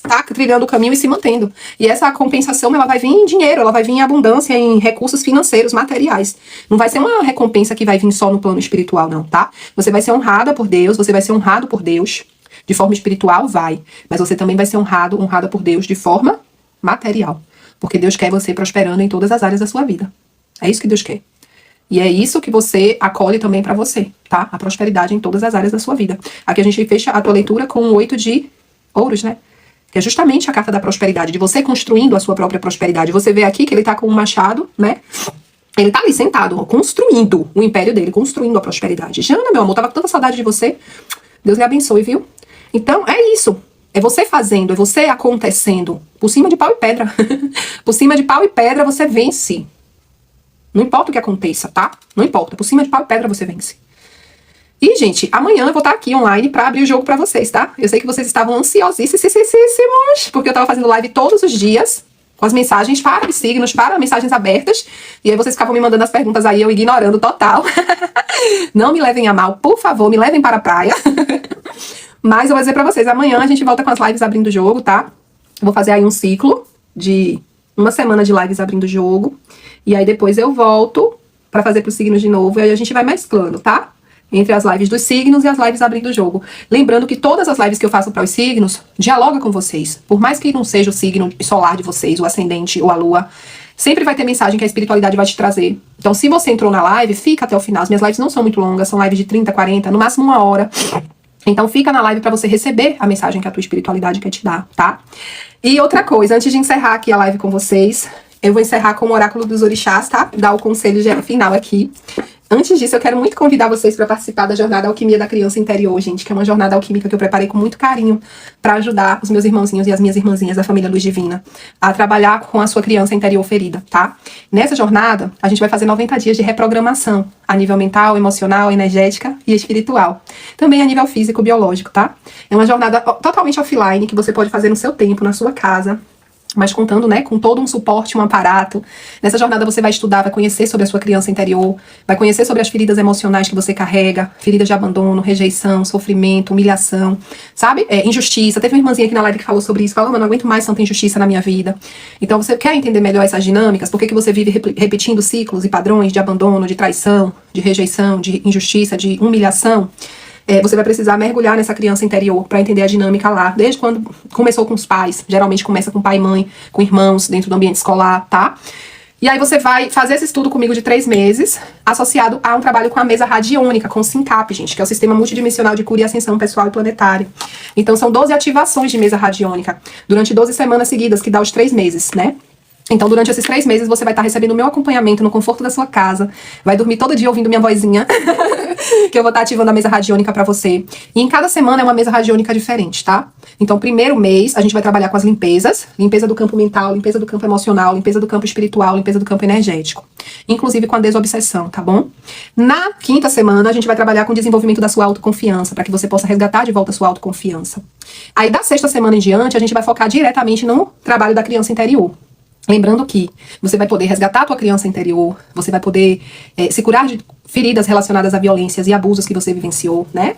tá trilhando o caminho e se mantendo. E essa compensação, ela vai vir em dinheiro, ela vai vir em abundância, em recursos financeiros, materiais. Não vai ser uma recompensa que vai vir só no plano espiritual, não, tá? Você vai ser honrada por Deus, você vai ser honrado por Deus. De forma espiritual, vai. Mas você também vai ser honrada por Deus de forma material. Porque Deus quer você prosperando em todas as áreas da sua vida. É isso que Deus quer. E é isso que você acolhe também pra você, tá? A prosperidade em todas as áreas da sua vida. Aqui a gente fecha a tua leitura com o 8 de ouros, né? Que é justamente a carta da prosperidade, de você construindo a sua própria prosperidade. Você vê aqui que ele tá com um machado, né? Ele tá ali sentado, ó, construindo o império dele, construindo a prosperidade. Jana, meu amor, tava com tanta saudade de você. Deus lhe abençoe, viu? Então, é isso. É você fazendo, é você acontecendo. Por cima de pau e pedra. Por cima de pau e pedra você vence. Não importa o que aconteça, tá? Não importa. Por cima de pau e pedra você vence. E, gente, amanhã eu vou estar aqui online pra abrir o jogo pra vocês, tá? Eu sei que vocês estavam ansiosíssimos, porque eu tava fazendo live todos os dias, com as mensagens para os signos, para mensagens abertas, e aí vocês ficavam me mandando as perguntas aí, eu ignorando total. Não me levem a mal, por favor, me levem para a praia. Mas eu vou dizer pra vocês, amanhã a gente volta com as lives abrindo o jogo, tá? Eu vou fazer aí um ciclo de uma semana de lives abrindo o jogo, e aí depois eu volto pra fazer pros signos de novo, e aí a gente vai mesclando, tá? Entre as lives dos signos e as lives abrindo o jogo. Lembrando que todas as lives que eu faço para os signos, dialoga com vocês. Por mais que não seja o signo solar de vocês, o ascendente ou a lua, sempre vai ter mensagem que a espiritualidade vai te trazer. Então, se você entrou na live, fica até o final. As minhas lives não são muito longas, são lives de 30, 40, no máximo 1 hora. Então, fica na live para você receber a mensagem que a tua espiritualidade quer te dar, tá? E outra coisa, antes de encerrar aqui a live com vocês, eu vou encerrar com o oráculo dos orixás, tá? Dar o conselho final aqui. Antes disso, eu quero muito convidar vocês para participar da jornada Alquimia da Criança Interior, gente, que é uma jornada alquímica que eu preparei com muito carinho para ajudar os meus irmãozinhos e as minhas irmãzinhas da família Luz Divina a trabalhar com a sua criança interior ferida, tá? Nessa jornada, a gente vai fazer 90 dias de reprogramação a nível mental, emocional, energética e espiritual. Também a nível físico, biológico, tá? É uma jornada totalmente offline que você pode fazer no seu tempo, na sua casa. mas contando, né, com todo um suporte, um aparato. Nessa jornada você vai estudar, vai conhecer sobre a sua criança interior, vai conhecer sobre as feridas emocionais que você carrega, feridas de abandono, rejeição, sofrimento, humilhação, sabe? Injustiça. Teve uma irmãzinha aqui na live que falou sobre isso, falou, mas não aguento mais tanta injustiça na minha vida. Então você quer entender melhor essas dinâmicas, por que você vive repetindo ciclos e padrões de abandono, de traição, de rejeição, de injustiça, de humilhação? Você vai precisar mergulhar nessa criança interior para entender a dinâmica lá, desde quando começou com os pais, geralmente começa com pai e mãe, com irmãos, dentro do ambiente escolar, tá? E aí você vai fazer esse estudo comigo de 3 meses, associado a um trabalho com a mesa radiônica, com o SINCAP, gente, que é o Sistema Multidimensional de Cura e Ascensão Pessoal e Planetária. Então são 12 ativações de mesa radiônica, durante 12 semanas seguidas, que dá os 3 meses, né? Então, durante esses 3 meses, você vai estar recebendo o meu acompanhamento no conforto da sua casa. Vai dormir todo dia ouvindo minha vozinha, que eu vou estar ativando a mesa radiônica pra você. E em cada semana é uma mesa radiônica diferente, tá? Então, primeiro mês, a gente vai trabalhar com as limpezas. Limpeza do campo mental, limpeza do campo emocional, limpeza do campo espiritual, limpeza do campo energético. Inclusive com a desobsessão, tá bom? Na 5ª semana, a gente vai trabalhar com o desenvolvimento da sua autoconfiança, para que você possa resgatar de volta a sua autoconfiança. Aí, da 6ª semana em diante, a gente vai focar diretamente no trabalho da criança interior. Lembrando que você vai poder resgatar a tua criança interior, você vai poder se curar de feridas relacionadas a violências e abusos que você vivenciou, né?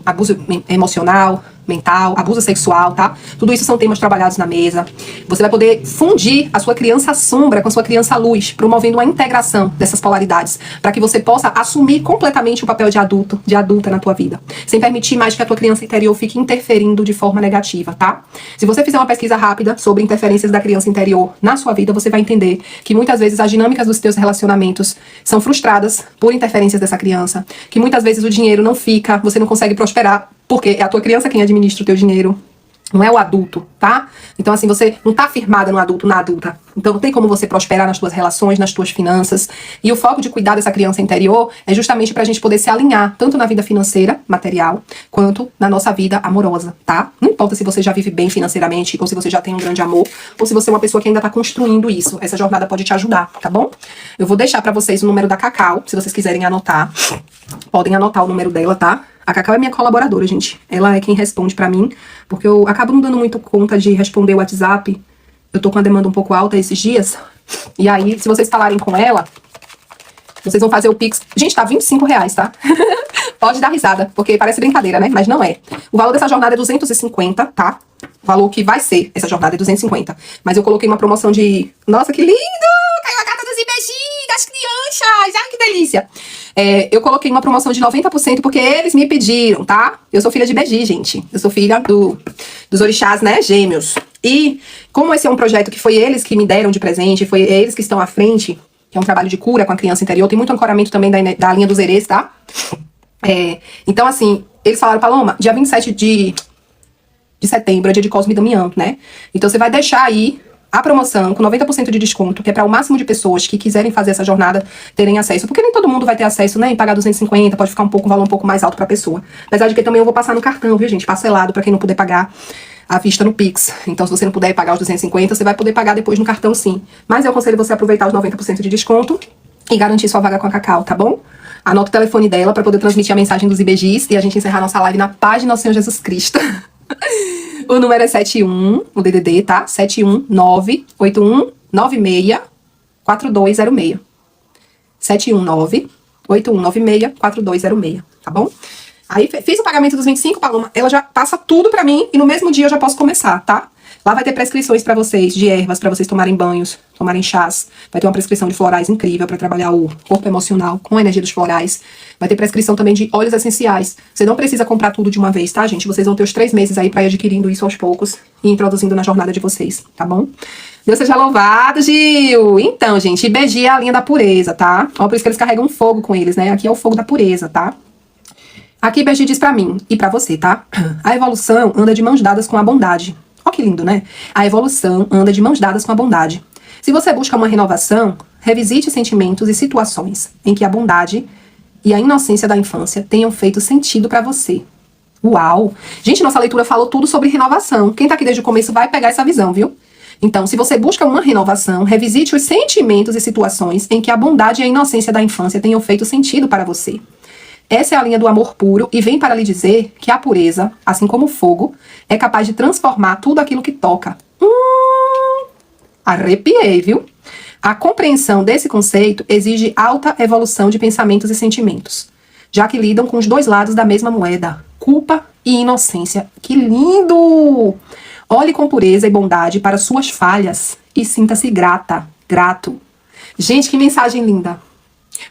Abuso emocional, mental, abuso sexual, tá? Tudo isso são temas trabalhados na mesa. Você vai poder fundir a sua criança sombra com a sua criança luz, promovendo uma integração dessas polaridades, para que você possa assumir completamente o papel de adulto, de adulta na tua vida, sem permitir mais que a tua criança interior fique interferindo de forma negativa, tá? Se você fizer uma pesquisa rápida sobre interferências da criança interior na sua vida, você vai entender que muitas vezes as dinâmicas dos teus relacionamentos são frustradas por interferências dessa criança, que muitas vezes o dinheiro não fica, você não consegue prosperar, porque é a tua criança quem administra o teu dinheiro, não é o adulto, tá? Então assim, você não tá firmada no adulto, na adulta. Então não tem como você prosperar nas tuas relações, nas tuas finanças. E o foco de cuidar dessa criança interior é justamente pra gente poder se alinhar, tanto na vida financeira, material, quanto na nossa vida amorosa, tá? Não importa se você já vive bem financeiramente, ou se você já tem um grande amor, ou se você é uma pessoa que ainda tá construindo isso. Essa jornada pode te ajudar, tá bom? Eu vou deixar pra vocês o número da Cacau, se vocês quiserem anotar. Podem anotar o número dela, tá? A Cacau é minha colaboradora, gente. Ela é quem responde pra mim, porque eu acabo não dando muito conta de responder o WhatsApp. Eu tô com a demanda um pouco alta esses dias. E aí, se vocês falarem com ela, vocês vão fazer o Pix. Gente, tá R$25, tá? Pode dar risada, porque parece brincadeira, né? Mas não é. O valor dessa jornada é 250, tá? O valor que vai ser essa jornada é 250. Mas eu coloquei uma promoção de... Nossa, que lindo! Caiu a carta dos IBG, das crianças! Ai, que delícia! Eu coloquei uma promoção de 90% porque eles me pediram, tá? Eu sou filha de Beji, gente. Eu sou filha dos orixás, né? Gêmeos. E como esse é um projeto que foi eles que me deram de presente, foi eles que estão à frente, que é um trabalho de cura com a criança interior, tem muito ancoramento também da linha dos Erês, tá? Então, assim, eles falaram, Paloma, dia 27 de setembro é dia de Cosme e Damião, né? Então você vai deixar aí a promoção com 90% de desconto, que é para o máximo de pessoas que quiserem fazer essa jornada terem acesso. Porque nem todo mundo vai ter acesso, né? Em pagar 250, pode ficar um valor um pouco mais alto pra pessoa. Apesar de que também eu vou passar no cartão, viu, gente? Parcelado, pra quem não puder pagar à vista no Pix. Então, se você não puder pagar os 250, você vai poder pagar depois no cartão, sim. Mas eu aconselho você a aproveitar os 90% de desconto e garantir sua vaga com a Cacau, tá bom? Anota o telefone dela pra poder transmitir a mensagem dos IBGs e a gente encerrar nossa live na paz de Nosso Senhor Jesus Cristo. O número é 71, o DDD, tá? 719-8196-4206. 719-8196-4206, tá bom? Aí fiz o pagamento dos 25, Paloma, ela já passa tudo pra mim e no mesmo dia eu já posso começar, tá? Lá vai ter prescrições pra vocês de ervas, pra vocês tomarem banhos, tomarem chás. Vai ter uma prescrição de florais incrível pra trabalhar o corpo emocional com a energia dos florais. Vai ter prescrição também de óleos essenciais. Você não precisa comprar tudo de uma vez, tá, gente? Vocês vão ter os 3 meses aí pra ir adquirindo isso aos poucos e introduzindo na jornada de vocês, tá bom? Deus seja louvado, Gil! Então, gente, IBG é a linha da pureza, tá? Ó, por isso que eles carregam fogo com eles, né? Aqui é o fogo da pureza, tá? Aqui IBG diz pra mim e pra você, tá? A evolução anda de mãos dadas com a bondade. Ó que lindo, né? A evolução anda de mãos dadas com a bondade. Se você busca uma renovação, revisite sentimentos e situações em que a bondade e a inocência da infância tenham feito sentido pra você. Uau! Gente, nossa leitura falou tudo sobre renovação. Quem tá aqui desde o começo vai pegar essa visão, viu? Então, se você busca uma renovação, revisite os sentimentos e situações em que a bondade e a inocência da infância tenham feito sentido para você. Essa é a linha do amor puro e vem para lhe dizer que a pureza, assim como o fogo, é capaz de transformar tudo aquilo que toca. Arrepiei, viu? A compreensão desse conceito exige alta evolução de pensamentos e sentimentos, já que lidam com os dois lados da mesma moeda, culpa e inocência. Que lindo! Olhe com pureza e bondade para suas falhas e sinta-se grata, grato. Gente, que mensagem linda.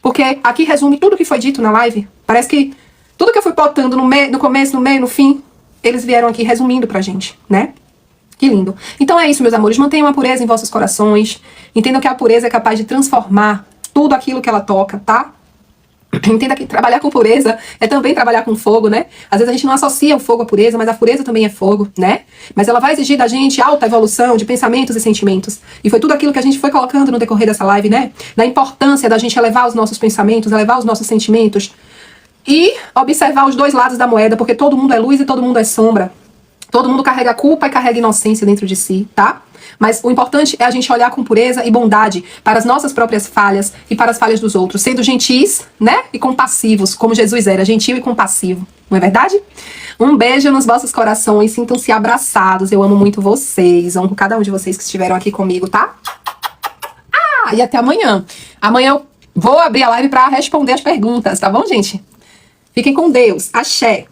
Porque aqui resume tudo que foi dito na live. Parece que tudo que eu fui botando no começo, no meio, no fim, eles vieram aqui resumindo pra gente, né? Que lindo. Então é isso, meus amores. Mantenham a pureza em vossos corações. Entendam que a pureza é capaz de transformar tudo aquilo que ela toca, tá? Entenda que trabalhar com pureza é também trabalhar com fogo, né? Às vezes a gente não associa o fogo à pureza, mas a pureza também é fogo, né? Mas ela vai exigir da gente alta evolução de pensamentos e sentimentos. E foi tudo aquilo que a gente foi colocando no decorrer dessa live, né? Da importância da gente elevar os nossos pensamentos, elevar os nossos sentimentos e observar os dois lados da moeda, porque todo mundo é luz e todo mundo é sombra. Todo mundo carrega culpa e carrega inocência dentro de si, tá? Mas o importante é a gente olhar com pureza e bondade para as nossas próprias falhas e para as falhas dos outros, sendo gentis, né? E compassivos, como Jesus era, gentil e compassivo. Não é verdade? Um beijo nos vossos corações, sintam-se abraçados. Eu amo muito vocês, amo cada um de vocês que estiveram aqui comigo, tá? Ah, e até amanhã. Amanhã eu vou abrir a live para responder as perguntas, tá bom, gente? Fiquem com Deus. Axé.